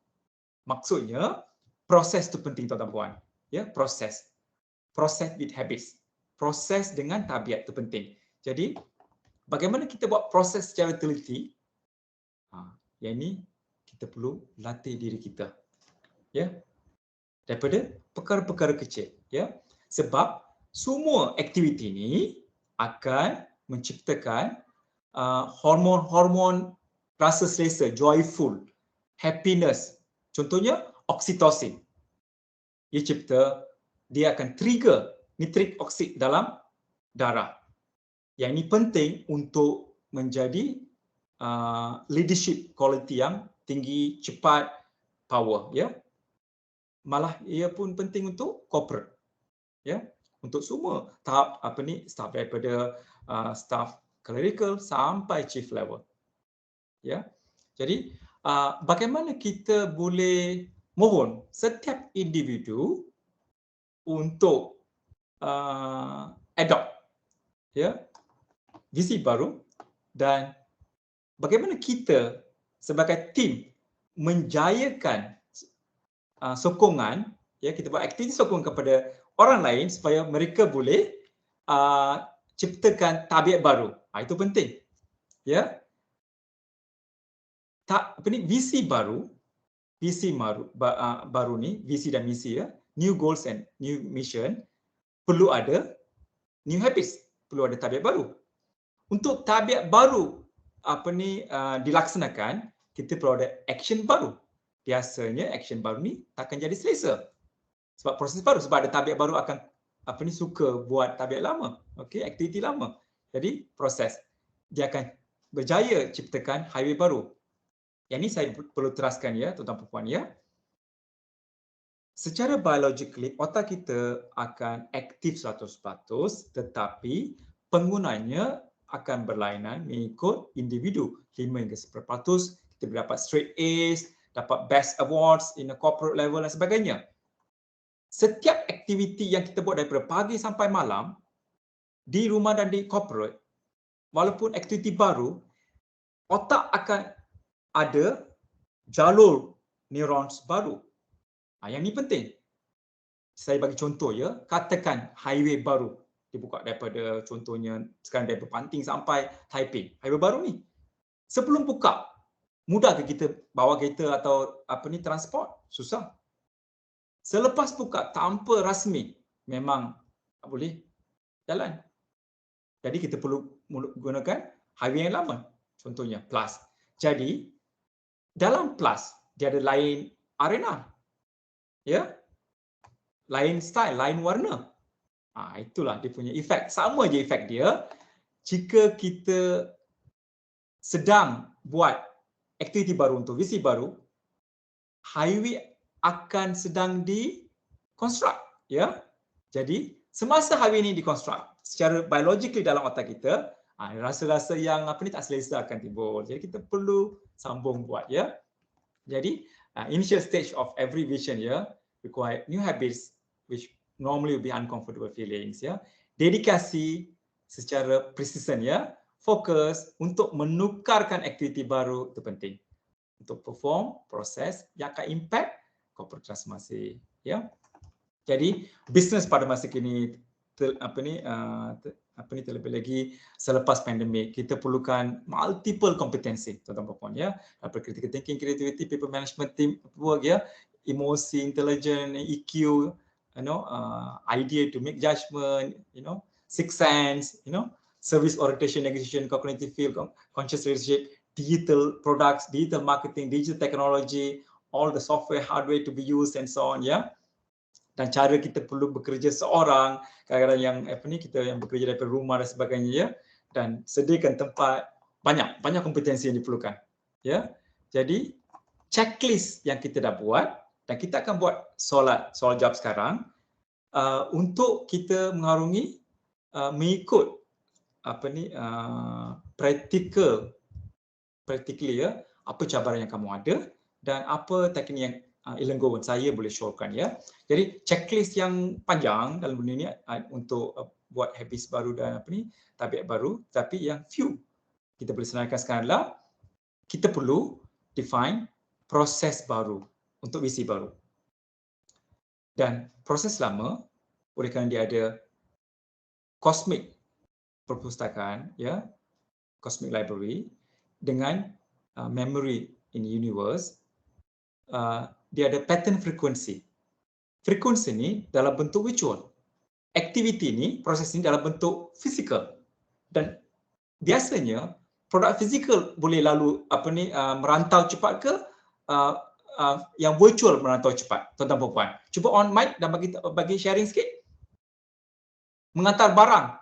Maksudnya proses tu penting tuan-tuan puan. Ya, proses. Proses with habits. Proses dengan tabiat itu penting. Jadi, bagaimana kita buat proses secara teliti? Yang ini kita perlu latih diri kita. Ya. Daripada perkara-perkara kecil, ya. Sebab semua aktiviti ini akan menciptakan hormon-hormon rasa selesa, joyful, happiness. Contohnya oksitosin. Dia akan trigger nitrik oksid dalam darah. Yang ini penting untuk menjadi leadership quality yang tinggi, cepat, power ya. Malah ia pun penting untuk corporate. Ya, untuk semua tahap staff daripada staff clerical sampai chief level. Ya. Jadi bagaimana kita boleh mohon setiap individu untuk adopt visi baru, dan bagaimana kita sebagai tim menjayakan sokongan, kita buat aktiviti sokongan kepada orang lain supaya mereka boleh ciptakan tabiat baru. Itu penting. Ya. Visi baru ni, visi dan misi ya, new goals and new mission, perlu ada new habits, perlu ada tabiat baru. Untuk tabiat baru dilaksanakan, kita perlu ada action baru. Biasanya action baru ni takkan jadi selesa. Sebab proses baru, sebab ada tabiat baru akan suka buat tabiat lama, aktiviti lama. Jadi proses dia akan berjaya ciptakan highway baru. Yang ini saya perlu teraskan ya, tuan-tuan puan ya. Secara biologically, otak kita akan aktif 100%, tetapi penggunanya akan berlainan mengikut individu. 5 hingga 10%, kita dapat straight A's, dapat best awards in a corporate level dan sebagainya. Setiap aktiviti yang kita buat daripada pagi sampai malam, di rumah dan di corporate, walaupun aktiviti baru, otak akan ada jalur neurons baru. Yang ni penting. Saya bagi contoh ya, katakan highway baru dibuka daripada contohnya sekarang daripada Panting sampai Taiping. Highway baru ni. Sebelum buka, mudah ke kita bawa kereta atau transport? Susah. Selepas buka tanpa rasmi, memang tak boleh jalan. Jadi kita perlu gunakan highway yang lama. Contohnya Plus. Jadi dalam Plus dia ada lain arena. Ya. Lain style, lain warna. Itulah dia punya efek. Sama je efek dia jika kita sedang buat aktiviti baru untuk visi baru, highway akan sedang dikonstruk, ya. Jadi semasa highway ini dikonstruk, secara biologically dalam otak kita, rasa-rasa yang tak selesa akan timbul. Jadi kita perlu sambung buat, ya. Jadi initial stage of every vision, ya, require new habits which normally will be uncomfortable feelings, ya. Dedikasi secara persistent, ya. Fokus untuk menukarkan aktiviti baru itu penting. Untuk perform proses yang akan impact corporate transformasi, ya. Jadi bisnes pada masa kini terlebih lagi selepas pandemik, kita perlukan multiple kompetensi, tuan-tuan puan, ya. Daripada critical thinking, creativity, people management, team work, ya, emosi, intelligence, EQ, idea to make judgment, sixth sense, service orientation, negotiation, cognitive field, conscious leadership, digital products, digital marketing, digital technology, all the software, hardware to be used and so on, ya. Dan cara kita perlu bekerja seorang, kadang-kadang yang kita yang bekerja daripada rumah dan sebagainya, ya. Dan sediakan tempat, banyak kompetensi yang diperlukan, ya. Jadi checklist yang kita dah buat dan kita akan buat soal jawab sekarang untuk kita mengarungi mengikut practically, ya, apa cabaran yang kamu ada dan apa teknik yang Elangowan saya boleh showkan, ya. Jadi checklist yang panjang dalam benda ni untuk buat habits baru dan tabiat baru, tapi yang few kita boleh senaraikan sekarang adalah kita perlu define proses baru untuk visi baru. Dan proses lama oleh kerana dia ada cosmic perpustakaan, ya, cosmic library dengan memory in universe, dia ada pattern frequency. Frekuensi ni dalam bentuk virtual. Aktiviti ni, proses ni dalam bentuk fizikal. Dan biasanya produk fizikal boleh lalu merantau cepat ke yang virtual merantau cepat, tuan-tuan dan puan. Cuba on mic dan bagi sharing sikit. Mengantar barang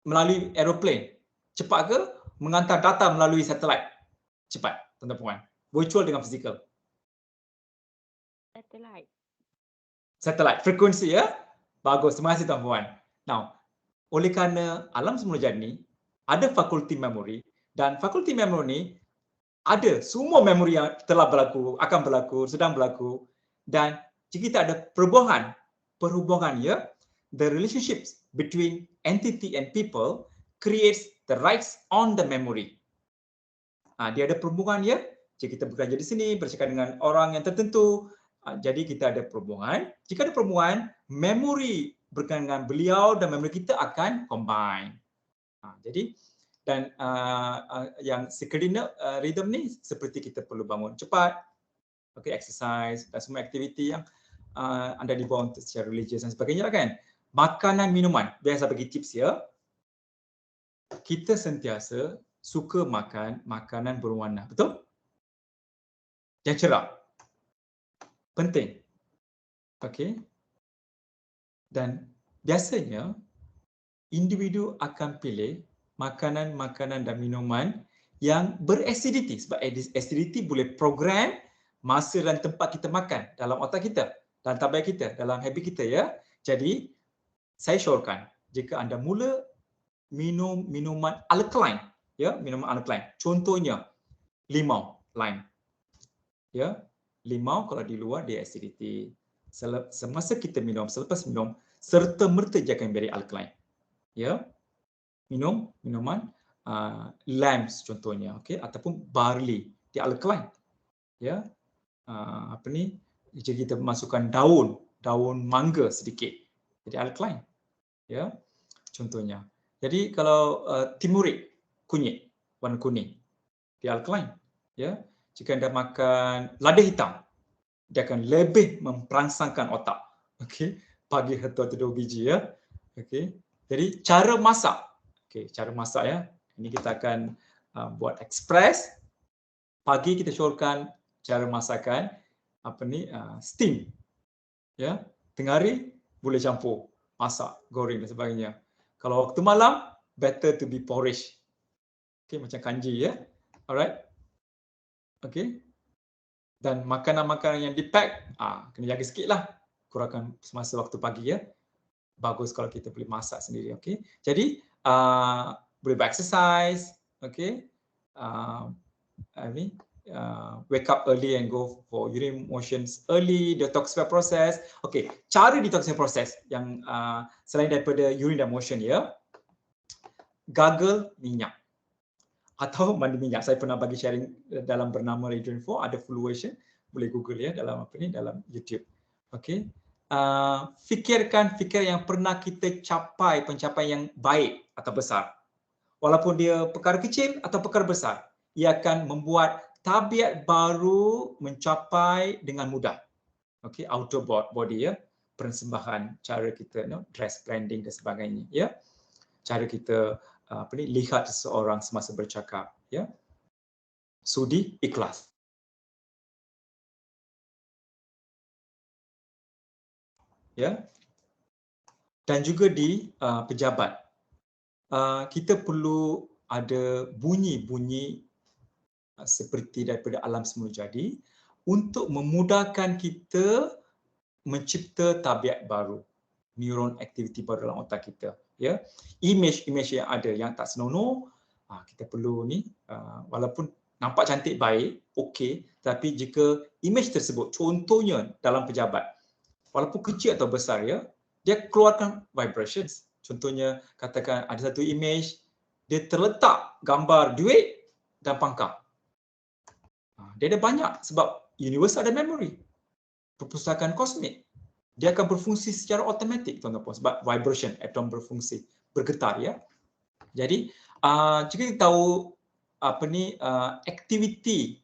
melalui aeroplane cepat ke mengantar data melalui satelit cepat, tuan-tuan dan puan. Virtual dengan fizikal. Satelit, frekuensi, ya. Bagus, terima kasih tuan-puan. Now, oleh kerana alam semula jadi ada fakulti memori dan fakulti memori ni ada semua memori yang telah berlaku, akan berlaku, sedang berlaku, dan jika kita ada perhubungan, ya, the relationships between entity and people creates the rights on the memory. Dia ada perhubungan, ya. Jika kita bekerja di sini, bercakap dengan orang yang tertentu, jadi kita ada perhubungan. Jika ada perhubungan, memori berkaitan dengan beliau dan memori kita akan combine. Jadi dan yang circadian rhythm ni seperti kita perlu bangun cepat, exercise dan semua aktiviti yang anda dibawa untuk secara religius dan sebagainya, kan. Makanan, minuman, biasa bagi tips, ya. Kita sentiasa suka makan makanan berwarna, betul? Yang cerah. Penting. Okey. Dan biasanya individu akan pilih makanan-makanan dan minuman yang beracidity, sebab acidity boleh program masa dan tempat kita makan dalam otak kita, dalam tabiat kita, dalam habit kita, ya. Jadi saya syorkan jika anda mula minum minuman alkaline, ya, minuman alkaline. Contohnya limau, lime. Ya, limau kalau di luar dia acidity. Semasa kita minum, selepas minum, serta-merta dia akan menjadi alkaline. Ya. Minum minuman lambs contohnya, okey, ataupun barley, dia alkaline. Ya. apa ni, jika kita masukkan daun mangga sedikit, jadi alkaline, ya, contohnya. Jadi kalau timurik, kunyit, warna kuning, dia alkaline, ya. Jika anda makan lada hitam, dia akan lebih memperangsangkan otak. Okey, pagi atau 2 biji, ya. Okey. Jadi cara masak. Okey, cara masak, ya. Ini kita akan buat express. Pagi kita syorkan cara masakan apa ni, steam. Ya. Tengah hari boleh campur, masak, goreng dan sebagainya. Kalau waktu malam, better to be porridge. Okey, macam kanji, ya. Alright. Okey. Dan makanan-makanan yang dipack, kena jaga sikit lah. Kurangkan semasa waktu pagi, ya. Bagus kalau kita boleh masak sendiri, okey. Jadi, boleh exercise, okey. Wake up early and go for urine motions early, detoxify process. Okey, cara detoxify process yang selain daripada urine dan motion, ya. Gargle minyak atau mandi minyak. Saya pernah bagi sharing dalam bernama Radio Info, ada full version, boleh Google, ya, dalam apa ni, dalam YouTube. Okey. Fikirkan yang pernah kita capai, pencapaian yang baik atau besar. Walaupun dia perkara kecil atau perkara besar, ia akan membuat tabiat baru mencapai dengan mudah. Okey, outer body, ya. Persembahan, cara kita, dress branding dan sebagainya, ya. Cara kita lihat seseorang semasa bercakap, ya. Sudi ikhlas. Ya. Dan juga di pejabat. Kita perlu ada bunyi-bunyi seperti daripada alam semula jadi untuk memudahkan kita mencipta tabiat baru, neuron aktiviti baru dalam otak kita, ya. Image yang ada yang tak senonoh, kita perlu ni, walaupun nampak cantik baik, okey, tapi jika image tersebut, contohnya dalam pejabat, walaupun kecil atau besar, ya, dia keluarkan vibrations. Contohnya, katakan ada satu image, dia terletak gambar duit dan pangkat. Dia ada banyak sebab universe ada memory. Perpustakaan kosmik, dia akan berfungsi secara automatik, tuan-tuan, sebab vibration, atom berfungsi, bergetar, ya. Jadi, jika kita tahu apa ni, aktiviti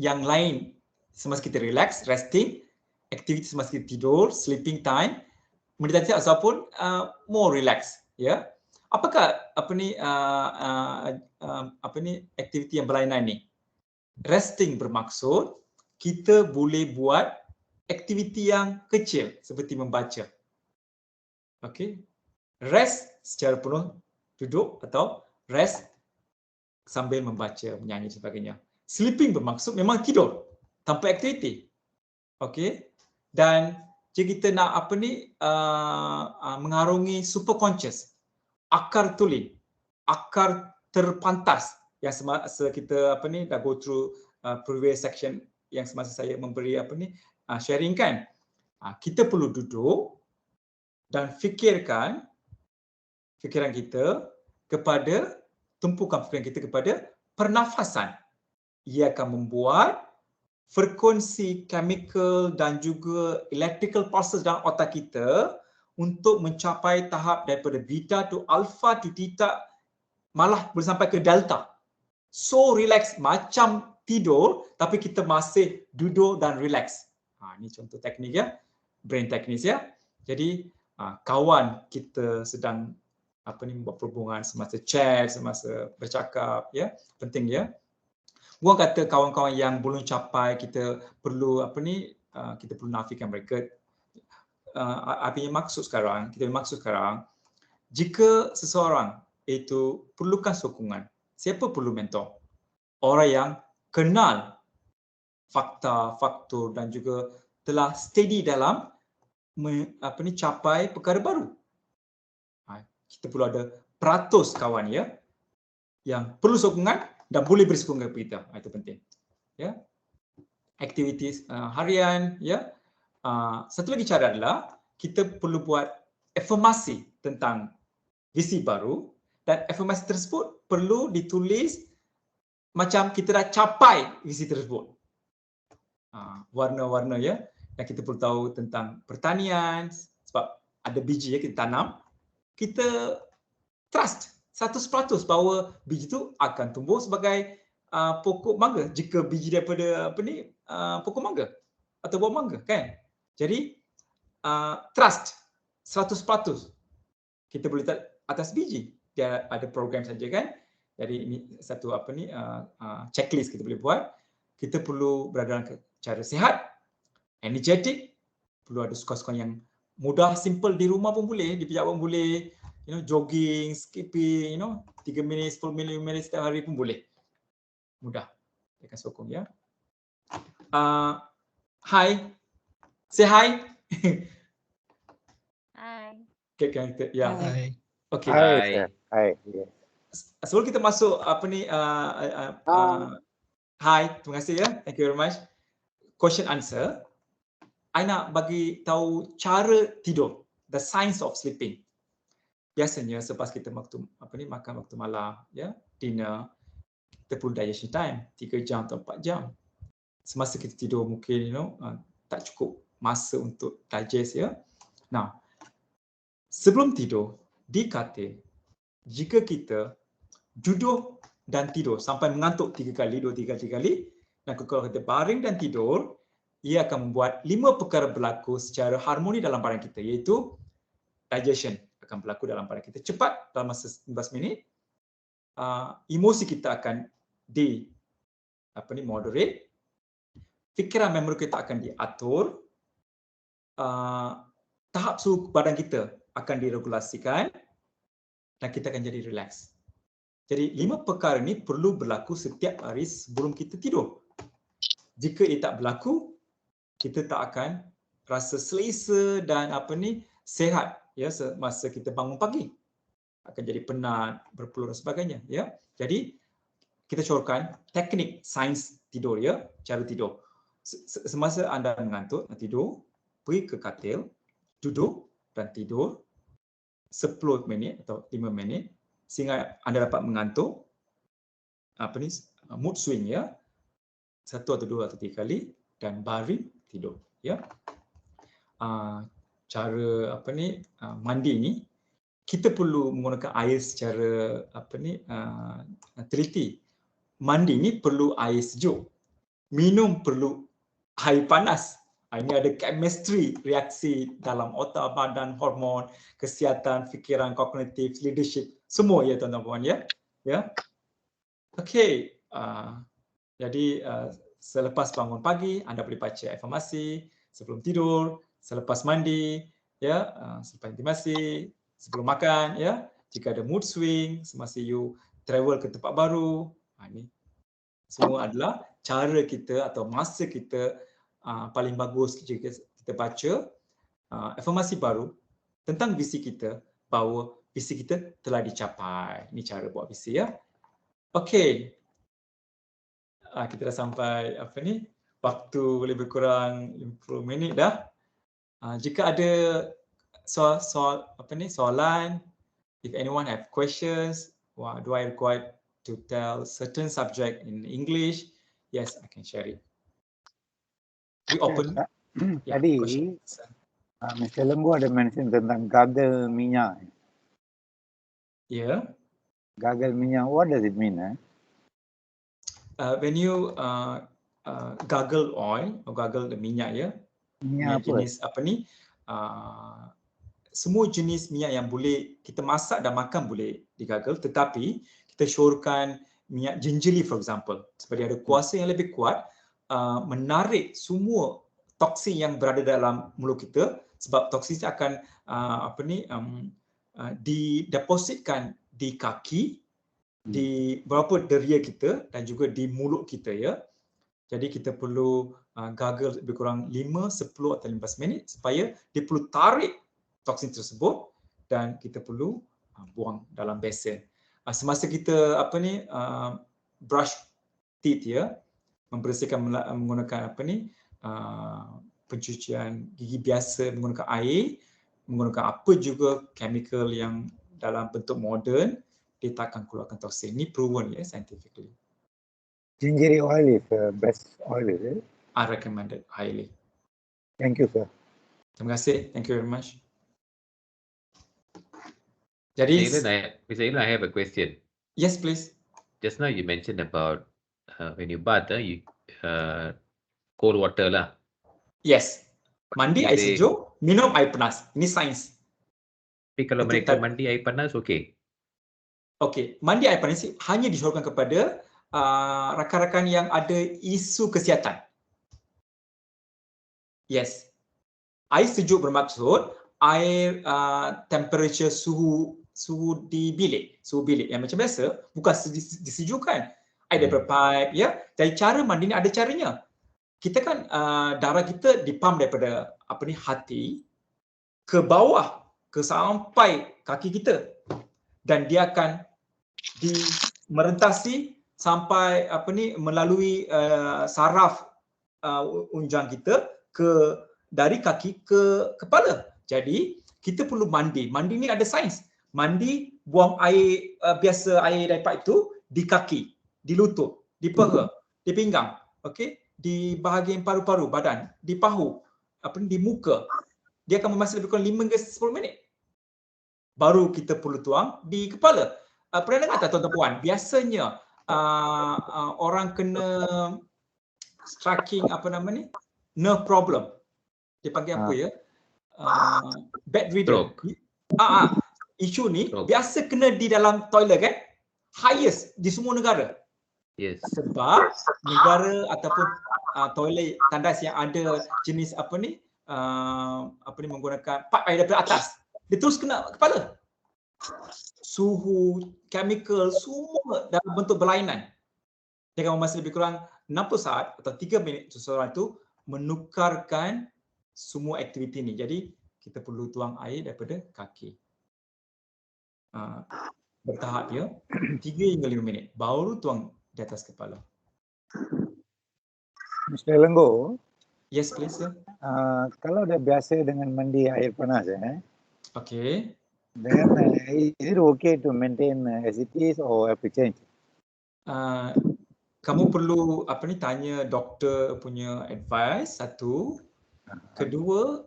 yang lain semasa kita relax, resting, aktiviti semasa kita tidur, sleeping time, meditasi ataupun more relax, ya. Apakah apa ni aktiviti yang berlainan ni? Resting bermaksud kita boleh buat aktiviti yang kecil seperti membaca. Okey. Rest secara penuh duduk atau rest sambil membaca, menyanyi dan sebagainya. Sleeping bermaksud memang tidur tanpa aktiviti. Okey. Dan jika kita nak apa ni mengarungi superconscious, akar tuling, akar terpantas yang semasa kita apa ni dah go through previous section yang semasa saya memberi apa ni sharing kan, kita perlu duduk dan fikiran kita kepada tumpukan fikiran kita kepada pernafasan. Ia akan membuat frekuensi chemical dan juga electrical pulses dalam otak kita untuk mencapai tahap daripada beta to alpha to theta, malah boleh sampai ke delta. So relax, macam tidur tapi kita masih duduk dan relax. Ini contoh teknik, ya, brain techniques, ya. Jadi kawan kita sedang apa ni membuat perhubungan semasa chat, semasa bercakap, ya, penting, ya. Bukan kata kawan-kawan yang belum capai kita perlu apa ni kita perlu nafikan mereka. Apa yang kita maksud sekarang, jika seseorang itu perlukan sokongan, siapa perlu mentor? Orang yang kenal fakta, faktor dan juga telah steady dalam apa ni capai perkara baru. Kita perlu ada peratus kawan, ya, yang perlu sokongan dan boleh beri sokongan kepada kita. Itu penting, ya. Aktiviti harian, ya. Satu lagi cara adalah kita perlu buat afirmasi tentang visi baru, dan afirmasi tersebut perlu ditulis macam kita dah capai visi tersebut. warna-warna ya. Dan kita perlu tahu tentang pertanian sebab ada biji ya kita tanam. Kita trust 100% bahawa biji itu akan tumbuh sebagai pokok mangga jika biji daripada pokok mangga atau buah mangga kan. Jadi trust 100% kita boleh letak atas biji. Dia ada program saja kan. Jadi ini satu checklist kita boleh buat. Kita perlu berada dalam cara sihat, energetik, perlu ada sukan-sukan yang mudah, simple di rumah pun boleh, di pijak pun boleh, jogging, skipping, 3 minit, 10 minit setiap hari pun boleh. Mudah. Dia akan sokong ya. Hi. Say hi. Hai. Okay, kita ya. Hai. Okay. Hai. Hai. Yeah. Sebelum kita masuk hi, terima kasih ya. Thank you very much. Question answer. I nak bagi tahu cara tidur, the science of sleeping. Biasanya selepas kita makan waktu malam, ya, dinner, kita perlu digestion time, 3 jam atau 4 jam. Semasa kita tidur mungkin tak cukup masa untuk digest ya. Nah, sebelum tidur di katil, jika kita duduk dan tidur sampai mengantuk 3 kali, 2-3 kali, dan kalau kita baring dan tidur, ia akan membuat 5 perkara berlaku secara harmoni dalam badan kita, iaitu digestion akan berlaku dalam badan kita cepat dalam masa 15 minit. Emosi kita akan moderate. Fikiran memori kita akan diatur. Tahap suhu badan kita akan diregulasikan dan kita akan jadi relax. Jadi 5 perkara ini perlu berlaku setiap hari sebelum kita tidur. Jika ia tak berlaku, kita tak akan rasa selesa dan sehat ya semasa kita bangun pagi. Akan jadi penat, berpeluh dan sebagainya ya. Jadi kita syorkan teknik sains tidur ya, cara tidur. Semasa anda mengantuk, tidur, pergi ke katil, duduk dan tidur 10 minit atau 5 minit sehingga anda dapat mengantuk mood swing ya, 1 atau 2 atau 3 kali dan baring tidur ya. Cara mandi ni kita perlu menggunakan air secara teliti. Mandi ni perlu air sejuk, minum perlu air panas. Ini ada chemistry, reaksi dalam otak, badan, hormon, kesihatan, fikiran, kognitif, leadership, semua ya tuan-tuan puan ya. Ya. Okey. Jadi selepas bangun pagi anda boleh baca afirmasi, sebelum tidur, selepas mandi, ya, selepas intimasi, sebelum makan ya. Jika ada mood swing semasa you travel ke tempat baru, ini semua adalah cara kita atau masa kita paling bagus jika kita baca afirmasi baru tentang visi kita bahawa visi kita telah dicapai. Ini cara buat visi ya. Okey. Kita dah sampai waktu lebih kurang 50 minit dah. Jika ada soalan, if anyone have questions, do I require to tell certain subject in English? Yes, I can share it. We open. Tadi Mr. Lembu ada mention tentang gagal minyak. Yeah. Gagal minyak, what does it mean? When you gargle oil or gargle the minyak ya, minyak jenis semua jenis minyak yang boleh kita masak dan makan boleh digargle, tetapi kita syorkan minyak gingerly for example, sebab dia ada kuasa yang lebih kuat menarik semua toksin yang berada dalam mulut kita, sebab toksin akan didepositkan di kaki, di beberapa deria kita dan juga di mulut kita ya. Jadi kita perlu gargle lebih kurang 5, 10 atau 15 minit supaya dia perlu tarik toksin tersebut dan kita perlu buang dalam besen. Semasa kita brush teeth ya, membersihkan menggunakan pencucian gigi biasa menggunakan air, menggunakan apa juga chemical yang dalam bentuk moden, dia tak akan keluarkan toksin. Ini proven ya scientifically. Gingery oil is the best oil, is it? I recommend it highly. Thank you, sir. Terima kasih. Thank you very much. Jadi, Mr. Ilan, I have a question. yes please. Just now you mentioned about when you bath, you cold water lah. Yes. Mandi air Boleh. sejuk, minum air panas. Ini sains. Tapi kalau Itu mereka tak- mandi air panas, okey. Okey, mandi air panas hanya disyorkan kepada rakan-rakan yang ada isu kesihatan. Yes. Air sejuk bermaksud air temperature suhu di bilik, suhu bilik yang macam biasa, bukan disejukkan. Air daripada pipe, ya. Jadi cara mandi ni ada caranya. Kita kan darah kita dipam daripada hati ke bawah, ke sampai kaki kita, dan dia akan merentasi sampai melalui saraf unjang kita dari kaki ke kepala. Jadi kita perlu mandi. Mandi ni ada sains. Mandi, buang air biasa, air dari pipe itu di kaki, di lutut, di peha, di pinggang, okey, di bahagian paru-paru badan, di pahu, di muka. Dia akan memasak lebih kurang 5 hingga 10 minit. Baru kita perlu tuang di kepala. Pernah dengar tak tuan-tuan puan? Biasanya orang kena striking nerve problem. Dia panggil apa ya? Bedridden. Isu ni Stroke. biasa kena di dalam toilet kan? Highest di semua negara. Yes. Sebab negara ataupun toilet tandas yang ada jenis menggunakan pipe air daripada atas, dia terus kena kepala. Suhu, chemical, semua dalam bentuk berlainan. Dia akan memasak lebih kurang 60 saat atau 3 minit seseorang itu menukarkan semua aktiviti ni. Jadi kita perlu tuang air daripada kaki. Bertahap ya. 3 hingga 5 minit baru tuang di atas kepala. Mr. Lenggo, Yes please sir. kalau dah biasa dengan mandi air panas, Okay. then is it okay to maintain as it is or have to change? Kamu perlu tanya doktor punya advice, satu. Kedua,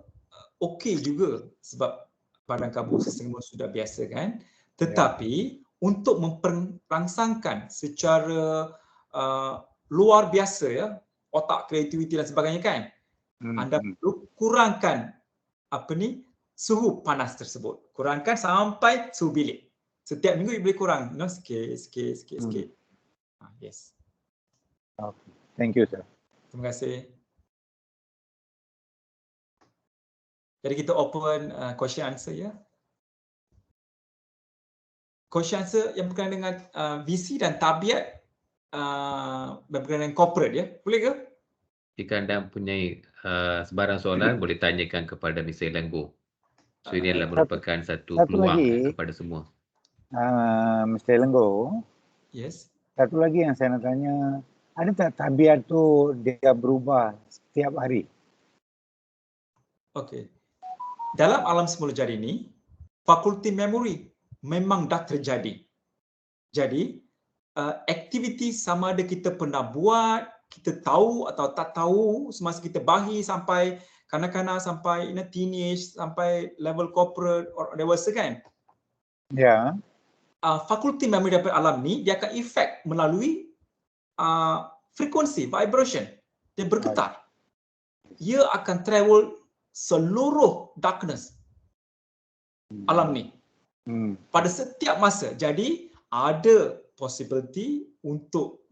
okey juga sebab badan kamu sistem imun sudah biasa kan. Tetapi untuk memperangsangkan secara luar biasa ya, otak, kreativiti dan sebagainya kan, anda perlu kurangkan suhu panas tersebut. Kurangkan sampai suhu bilik. Setiap minggu you boleh kurang, sikit. Yes. Okay. Thank you, sir. Terima kasih. Jadi kita open question answer ya. Question answer yang berkenaan dengan visi dan tabiat berkenaan dengan corporate ya. Boleh ke? Jika anda mempunyai sebarang soalan, boleh tanyakan kepada Mr. Lenggo. So ini adalah merupakan satu peluang lagi. kepada semua. Mr. Lenggo, Yes. satu lagi yang saya nak tanya, ada tak tabiat tu dia berubah setiap hari? Okey. Dalam alam semula jadi ini, fakulti memori memang dah terjadi. Jadi, aktiviti sama ada kita pernah buat, kita tahu atau tak tahu semasa kita bayi sampai kanak-kanak, sampai teenage, sampai level corporate or dewasa kan. Ya. Fakulti memori daripada alam ni dia akan efek melalui frekuensi, vibration. Dia bergetar. Ia akan travel seluruh darkness alam ni pada setiap masa. Jadi ada possibility untuk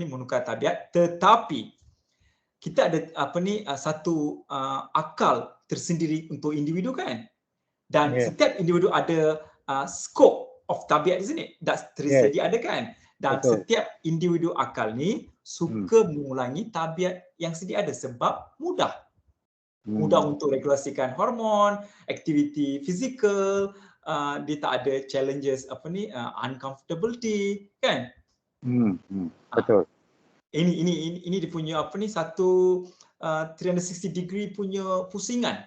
menukar tabiat, tetapi kita ada satu akal tersendiri untuk individu kan, dan setiap individu ada scope of tabiat di sini dah tersedia ada kan, dan setiap individu akal ni suka mengulangi tabiat yang sedia ada sebab mudah untuk regulasikan hormon, aktiviti fizikal, dia tak ada challenges uncomfortability kan. Betul. Ini dia punya satu 360 degree punya pusingan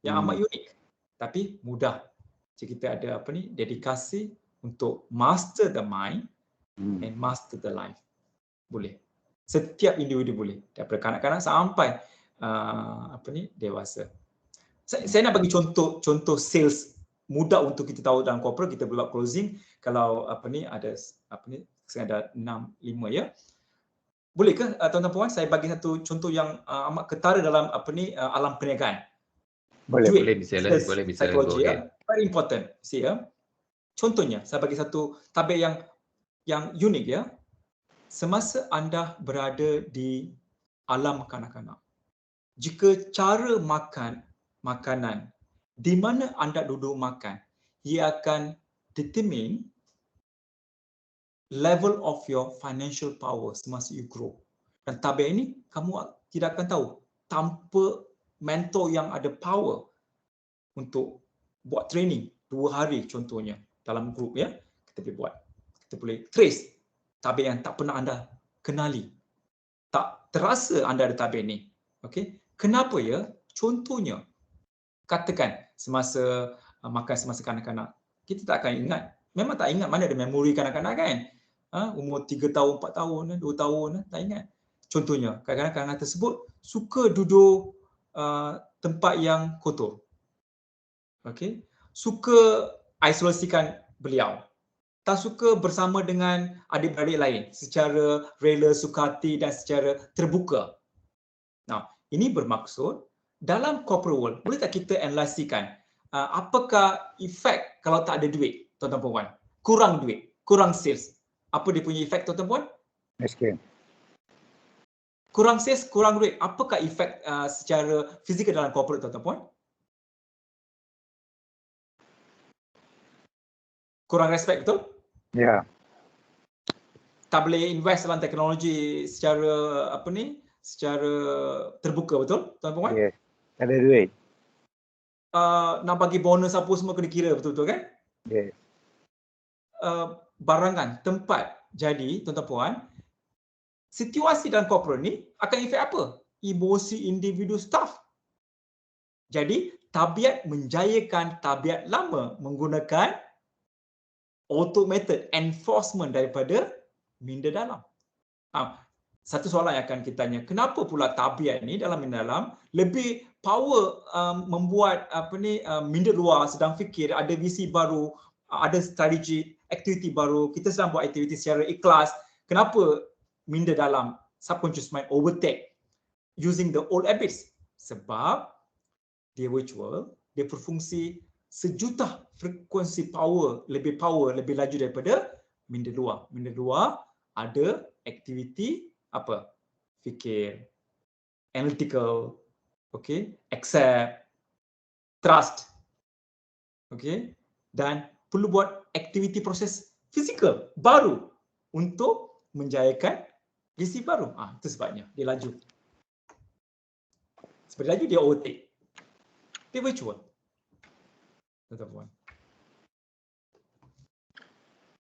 yang amat unik, tapi mudah jika kita ada dedikasi untuk master the mind and master the life. Boleh. Setiap individu boleh, daripada kanak-kanak sampai dewasa. Saya nak bagi contoh sales mudah untuk kita tahu dalam corporate. Kita buat closing kalau ada 6-5 ya. Boleh ke tuan-tuan puan saya bagi satu contoh yang amat ketara dalam alam perniagaan? Boleh. Duit, Boleh misalnya, sales, boleh misalnya. psikologi ya. Very important. See ya. Contohnya saya bagi satu tabir yang unik ya. Semasa anda berada di alam kanak-kanak, jika cara makan makanan di mana anda duduk makan, ia akan determine level of your financial power semasa you grow. Dan tabir ini kamu tidak akan tahu tanpa mentor yang ada power untuk buat training 2 hari contohnya dalam grup ya. Kita boleh buat. Kita boleh trace tabir yang tak pernah anda kenali. Tak terasa anda ada tabir ni. Okey. Kenapa ya? Contohnya katakan semasa makan semasa kanak-kanak, kita tak akan ingat. Memang tak ingat, mana ada memori kanak-kanak kan? Umur 3 tahun, 4 tahun, 2 tahun, tak ingat. Contohnya, kadang-kadang kanak-kanak tersebut suka duduk tempat yang kotor. Okey. Suka isolasikan beliau. Tak suka bersama dengan adik-beradik lain secara rela, sukati dan secara terbuka. Nah, ini bermaksud dalam corporate world, boleh tak kita analiskan apakah efek kalau tak ada duit, tuan-tuan puan? Kurang duit, kurang sales. Apa dia punya efek, tuan-tuan puan? Miskin. Kurang sales, kurang duit. Apakah efek secara fizikal dalam corporate, tuan-tuan puan? Kurang respect, betul? Ya. Tak boleh invest dalam teknologi secara secara terbuka, betul tuan puan? Yes. Tak ada duit. Nak bagi bonus apa semua kena kira, betul-betul kan? Yes. Barangan, tempat. Jadi tuan-tuan puan, situasi dalam corporate ni akan efek apa? Emosi individu staff. Jadi tabiat menjayakan tabiat lama menggunakan automated enforcement daripada minda dalam. Satu soalan yang akan kita tanya, kenapa pula tabiat ni dalam minda dalam lebih power membuat minda luar sedang fikir, ada visi baru, ada strategi aktiviti baru, kita sedang buat aktiviti secara ikhlas. Kenapa minda dalam subconscious mind overtake using the old habits? Sebab dia virtual, dia berfungsi sejuta frekuensi power lebih laju daripada minda luar. Minda luar ada aktiviti apa? Fikir, analytical, okay, accept, trust, okay, dan perlu buat aktiviti proses fizikal baru untuk menjayakan visi baru. Itu sebabnya dia laju. Sebab laju dia overtake. Dia virtual. Tuan-tuan.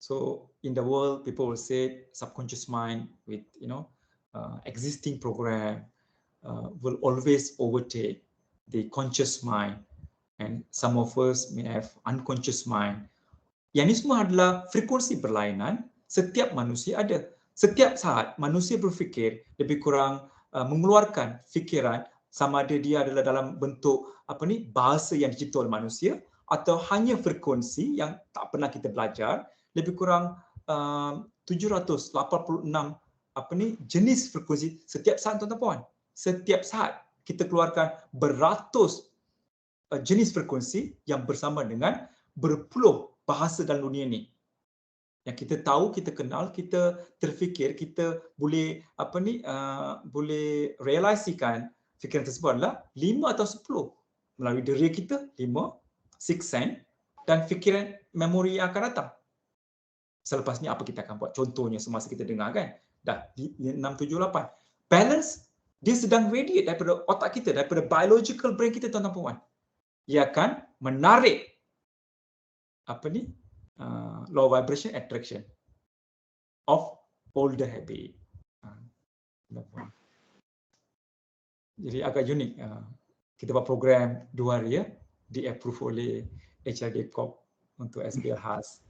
So in the world, people will say subconscious mind with existing program will always overtake the conscious mind, and some of us may have unconscious mind. Yang ini semua adalah frekuensi berlainan. Setiap manusia ada. Setiap saat manusia berfikir lebih kurang mengeluarkan fikiran, sama ada dia adalah dalam bentuk bahasa yang dicipta oleh manusia atau hanya frekuensi yang tak pernah kita belajar. Lebih kurang 786 jenis frekuensi setiap saat, tuan-tuan puan. Setiap saat kita keluarkan beratus jenis frekuensi yang bersama dengan berpuluh bahasa dalam dunia ni. Yang kita tahu, kita kenal, kita terfikir, kita boleh boleh realisasikan fikiran tersebut adalah 5 atau 10 melalui diri kita, 5, 6 sense, dan fikiran memori yang akan datang. Selepas ni apa kita akan buat? Contohnya semasa kita dengar kan, dah 6, 7, 8. Balance, dia sedang radiate daripada otak kita, daripada biological brain kita, tuan-tuan puan. Ia akan menarik law vibration attraction of older habit. Jadi agak unik. Kita buat program 2 hari ya, di-approve oleh HRD Corp untuk SBL khas.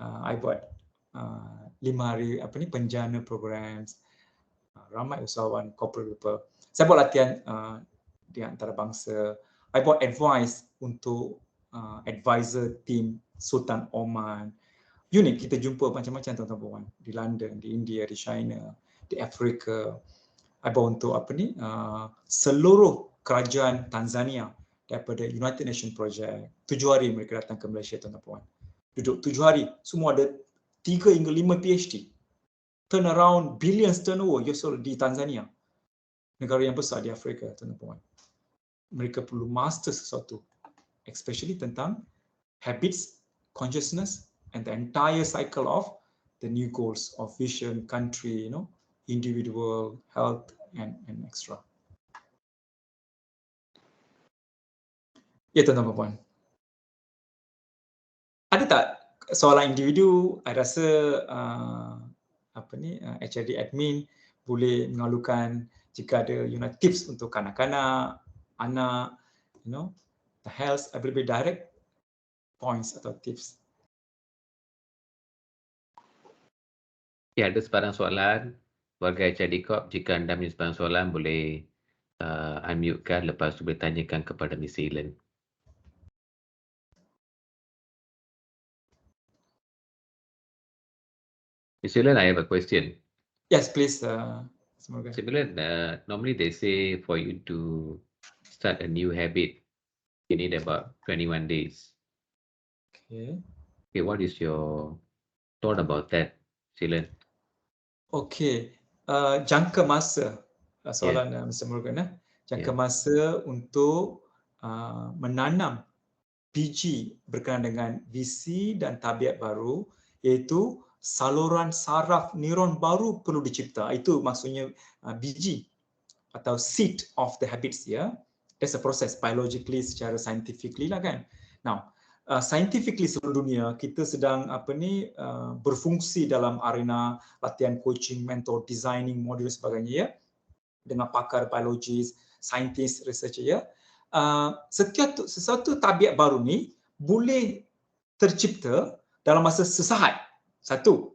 I buat 5 hari penjana programs. ramai usahawan corporate people. Saya buat latihan di antarabangsa. I buat advice untuk advisor team Sultan Oman. Unik, kita jumpa macam-macam tuan-tuan puan di London, di India, di China, di Afrika. I buat untuk seluruh kerajaan Tanzania daripada United Nations Project. 7 hari mereka datang ke Malaysia tuan-tuan puan. Duduk 7 hari, semua ada 3 hingga 5 PhD. Turn around billions turnover di Tanzania. Negara yang besar di Afrika tuan-tuan puan. Mereka perlu master sesuatu, especially tentang habits, consciousness, and the entire cycle of the new goals of vision, country, individual, health, and extra. Ya tuan-tuan puan. Ada tak soalan individu? I rasa HRD admin boleh mengalukan jika ada tips untuk kanak-kanak, anak, the health, lebih direct points atau tips. Ya, ada sebarang soalan warga HRD Corp. Jika anda punya sebarang soalan, boleh unmute-kan, lepas tu boleh tanyakan kepada Miss Ellen. Miss Ellen, I have a question. Yes, please. Semoga. Miss Ellen, normally they say for you to start a new habit, you need about 21 days. Okay. Okay, what is your thought about that, Miss Ellen? Okay. Jangka masa soalan Mr. Morgan. Jangka masa untuk menanam biji berkenaan dengan visi dan tabiat baru, iaitu saluran saraf neuron baru perlu dicipta. Itu maksudnya biji atau seed of the habits, ya. That's a process biologically, secara scientifically lah kan. Now, scientifically seluruh dunia kita sedang berfungsi dalam arena latihan coaching, mentor, designing, modul sebagainya, ya. Dengan pakar biologis, saintis, researcher, ya. Sesuatu tabiat baru ni boleh tercipta dalam masa sesaat. Satu.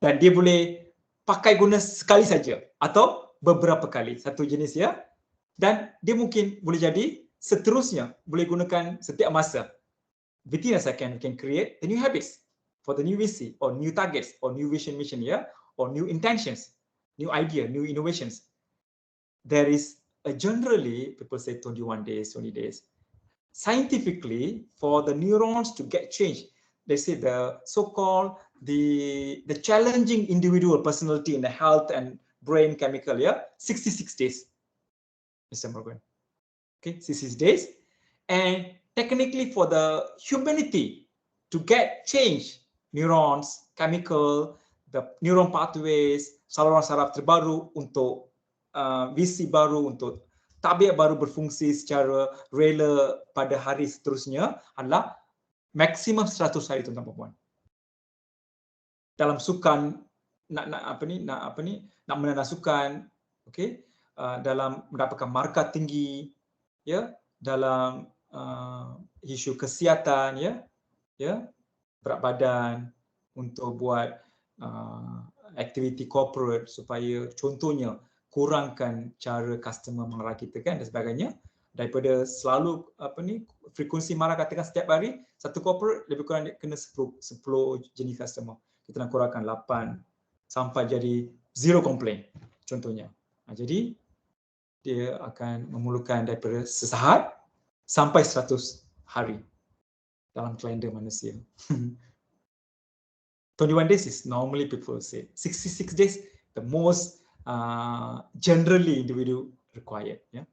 Dan dia boleh pakai guna sekali saja atau beberapa kali. Satu jenis, ya. Dan dia mungkin boleh jadi seterusnya boleh gunakan setiap masa. Within a second, can create the new habits for the new visi or new targets or new vision mission, ya, or new intentions, new idea, new innovations. There is generally people say 21 days, 20 days. Scientifically, for the neurons to get changed, they say the so-called the challenging individual personality in the health and brain chemical, yeah, 66 days, Mr. Morgan. Okay, 66 days. And technically for the humanity to get change, neurons, chemical, the neuron pathways, saluran saraf terbaru untuk visi baru, untuk tabiat baru berfungsi secara rela pada hari seterusnya adalah maksimum 100 hari tuan-tuan dan puan. Dalam sukan nak menanam sukan, okey, dalam mendapatkan markah tinggi, ya, dalam isu kesihatan, ya, berat badan, untuk buat aktiviti corporate supaya contohnya kurangkan cara customer marah kita kan dan sebagainya, daripada selalu frekuensi marah katakan setiap hari satu corporate lebih kurang kena 10 jenis customer, kita nak kurangkan 8 sampai jadi zero complaint contohnya. Jadi dia akan memerlukan daripada sesaat sampai 100 hari dalam kalender manusia. 21 days is normally people say. 66 days the most generally individu required, ya.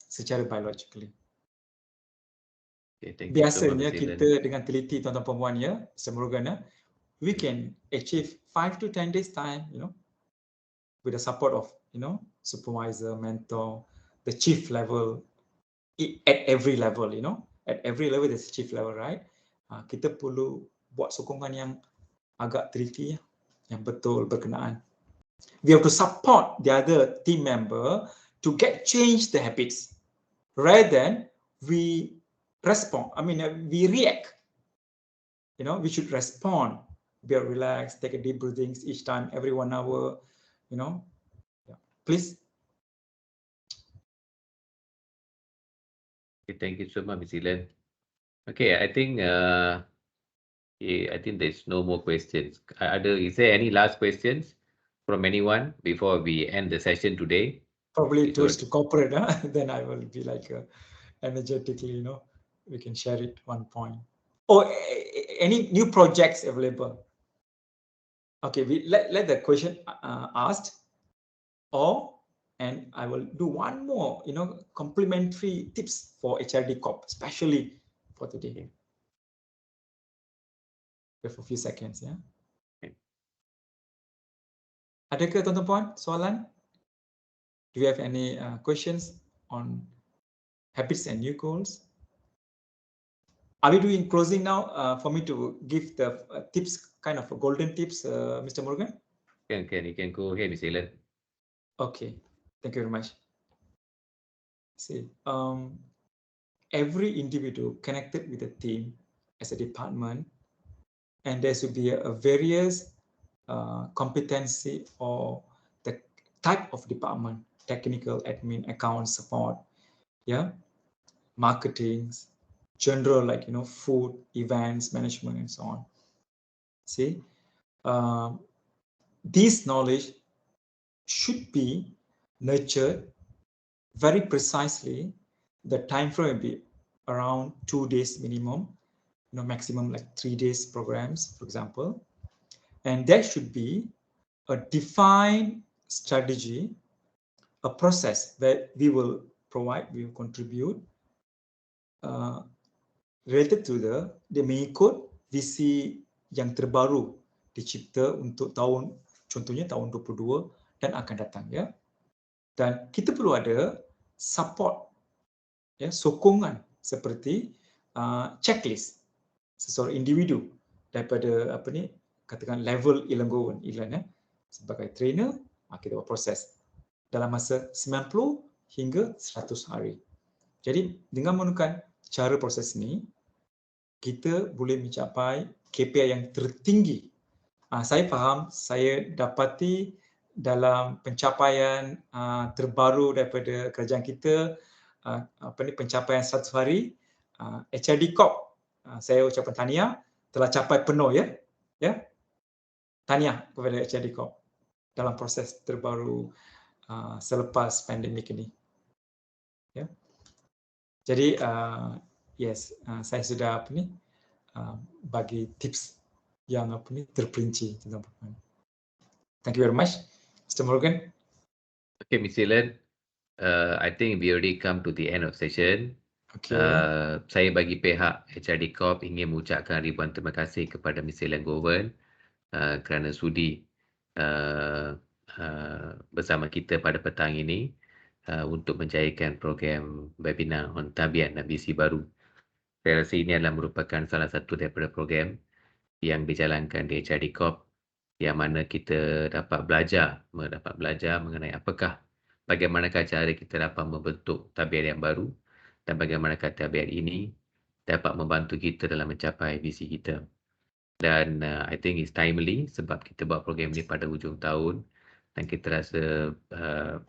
Secara biologically. Okay, biasanya kita dengan teliti tuan-tuan perempuan, ya, Morgan, we can achieve 5 to 10 days time, with the support of, supervisor, mentor, the chief level, at every level, at every level there's a chief level, right? Kita perlu buat sokongan yang agak teliti, ya, yang betul berkenaan. We have to support the other team member to get change the habits rather than we respond. We react. We should respond be relaxed, take a deep breathings each time, every 1 hour, you know. Yeah. Please. Okay, thank you so much, Ms. Ilan. Okay, I think there's no more questions. Is there any last questions from anyone before we end the session today? Probably It's towards already- to corporate, huh? Then I will be like energetically, you know, we can share it one point. Or any new projects available. Okay, we let the question asked, and I will do one more, you know, complimentary tips for HRD Corp, especially for today. Wait for a few seconds, ya. Adakah tuan-tuan puan soalan? Do you have any questions on habits and new goals? Are we doing closing now for me to give the tips, kind of golden tips, Mr. Morgan? You can go ahead, Ms. Ilan. Okay, thank you very much. See, every individual connected with a team as a department, and there should be a various competency or the type of department, technical, admin, account, support, yeah, marketing, general, like, you know, food, events, management, and so on. See, this knowledge should be nurtured very precisely. The time frame will be around 2 days minimum, you know, maximum like 3 days programs, for example. And there should be a defined strategy, a process that we will provide, we will contribute related to dia mengikut visi yang terbaru dicipta untuk tahun, contohnya tahun 22 dan akan datang, ya. Dan kita perlu ada support, ya, sokongan seperti checklist seseorang individu daripada apa ni, katakan level Ilan, ya, sebagai trainer, kita buat proses dalam masa 90 hingga 100 hari. Jadi dengan menggunakan cara proses ni, kita boleh mencapai KPI yang tertinggi. Saya faham, saya dapati dalam pencapaian terbaru daripada kerajaan kita, pencapaian 100 hari, HRD Corp, saya ucapkan tahniah, telah capai penuh, ya. Tahniah kepada HRD Corp dalam proses terbaru selepas pandemik ini. Ya. Jadi yes, saya sudah bagi tips yang terperinci. Thank you very much, Mr. Morgan. Okay, Ms. Ilan, I think we already come to the end of session. Okay. Saya bagi pihak HRD Corp ingin mengucapkan ribuan terima kasih kepada Ms. Ilan Govan kerana sudi bersama kita pada petang ini untuk menjayakan program webinar on tabiat dan visi baru. Saya rasa ini adalah merupakan salah satu daripada program yang dijalankan di HRD Corp yang mana kita dapat belajar mengenai bagaimanakah cara kita dapat membentuk tabiat yang baru dan bagaimanakah tabiat ini dapat membantu kita dalam mencapai visi kita. Dan I think it's timely sebab kita buat program ini pada hujung tahun dan kita rasa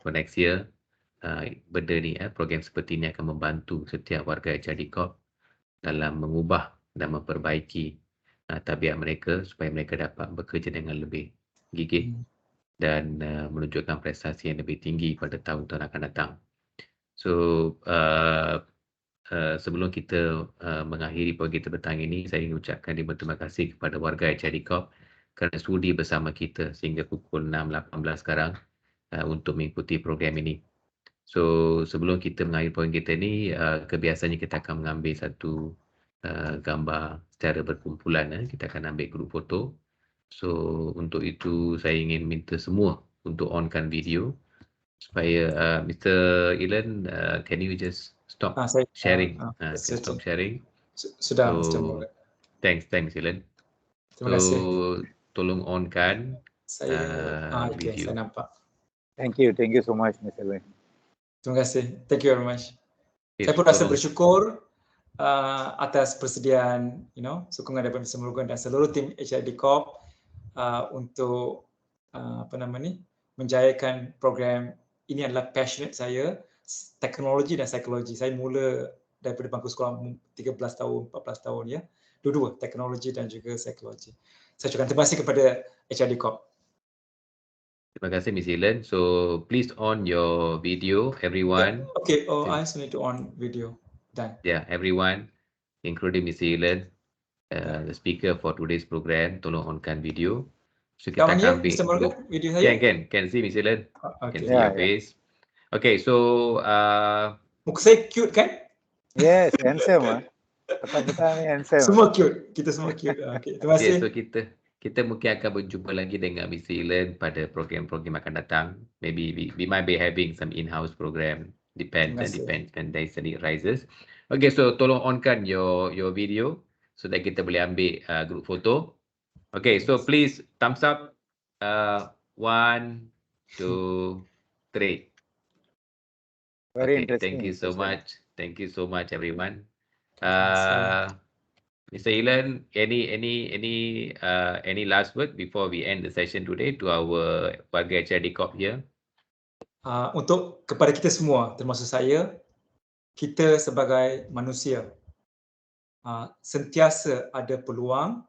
for next year benda ni, program seperti ini akan membantu setiap warga HRD Corp dalam mengubah dan memperbaiki tabiat mereka supaya mereka dapat bekerja dengan lebih gigih dan menunjukkan prestasi yang lebih tinggi pada tahun-tahun akan datang. So sebelum kita mengakhiri program kita petang ini, saya ingin ucapkan terima kasih kepada warga HRD Corp kerana sudi bersama kita sehingga pukul 6.18 sekarang untuk mengikuti program ini. So sebelum kita mengakhiri program kita ini, kebiasaannya kita akan mengambil satu gambar secara berkumpulan. Kita akan ambil grup foto. So untuk itu saya ingin minta semua untuk onkan video supaya Mr. Ilan, can you just stop sharing? Stop sharing. Sudah, Mr. Morgan. Thanks Ilan. Terima kasih. Tolong onkan okay, video. saya nampak. Thank you so much, Mr. Ilan. Terima kasih. Thank you very much. Yes, saya pun rasa bersyukur atas persediaan, sokongan daripada Mr. Morgan dan seluruh tim HRD Corp untuk menjayakan program ini adalah passionate saya, teknologi dan psikologi. Saya mula daripada bangku sekolah 13 tahun, 14 tahun ya. Dua-dua, teknologi dan juga psikologi. Saya ucapkan terima kasih kepada HRD Corp. Terima kasih Miss Ellen. So please on your video, everyone. Okay, I also need to on video. Done. Yeah, everyone, including Miss Ellen, the speaker for today's program, tolong onkan video. So kita Kawan akan ya, Mr. Morgan, video saya? Can see Miss Ellen. Okay. Can see your face. Okay, so muka saya cute kan? Yes, handsome. Petang-petang ni handsome. Semua cute. Kita semua cute. Okay, terima kasih. So kita mungkin akan berjumpa lagi dengan Miss Ellen pada program-program akan datang. Maybe we might be having some in-house program. Depends when there is a need rises. Okay, so tolong onkan your video so that kita boleh ambil group photo. Okay, so please thumbs up. 1, 2, 3. Very Okay, interesting. thank you so much. Thank you so much, everyone. Mr. Ellen, any last word before we end the session today to our warga HRD Corp here? Untuk kepada kita semua, termasuk saya, kita sebagai manusia sentiasa ada peluang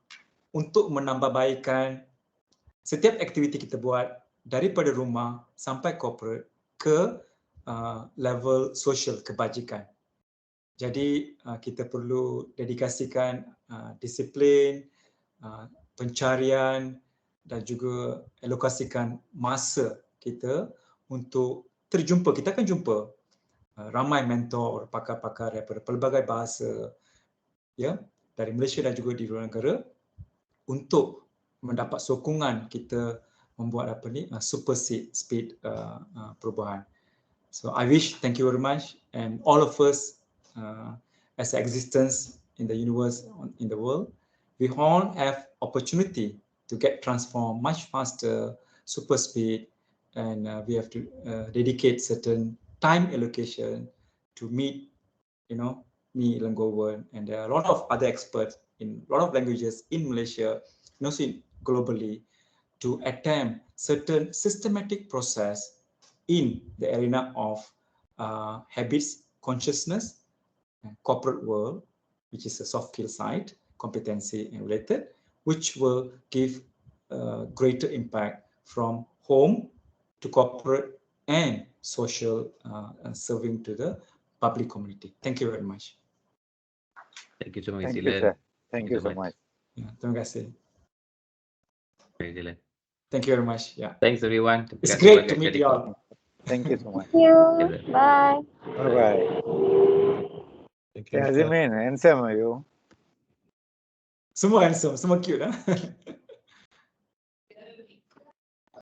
untuk menambahbaikkan setiap aktiviti kita buat daripada rumah sampai corporate ke level sosial kebajikan. Jadi kita perlu dedikasikan disiplin, pencarian dan juga alokasikan masa kita untuk terjumpa. Kita akan jumpa ramai mentor, pakar-pakar daripada pelbagai bahasa ya, dari Malaysia dan juga di luar negara untuk mendapat sokongan kita membuat super speed perubahan. So I wish, thank you very much, and all of us as existence in the universe, in the world, we all have opportunity to get transformed much faster, super speed, and we have to dedicate certain time allocation to meet, me, Ellen Gowen, and there are a lot of other experts in a lot of languages in Malaysia, and also globally, to attempt certain systematic process in the arena of habits, consciousness, corporate world, which is a soft skill side, competency and related, which will give greater impact from home to corporate and social serving to the public community. Thank you very much. Thank you so much, Thank you, Ellen. sir. Thank you so much. Terima kasih. Ellen. Thank you very much. Yeah. Thanks everyone. It's great to meet you all. Thank you so much. Thank you. Bye. Bye-bye. Thank you. Azimin, handsome are you? Semua handsome, semua cute.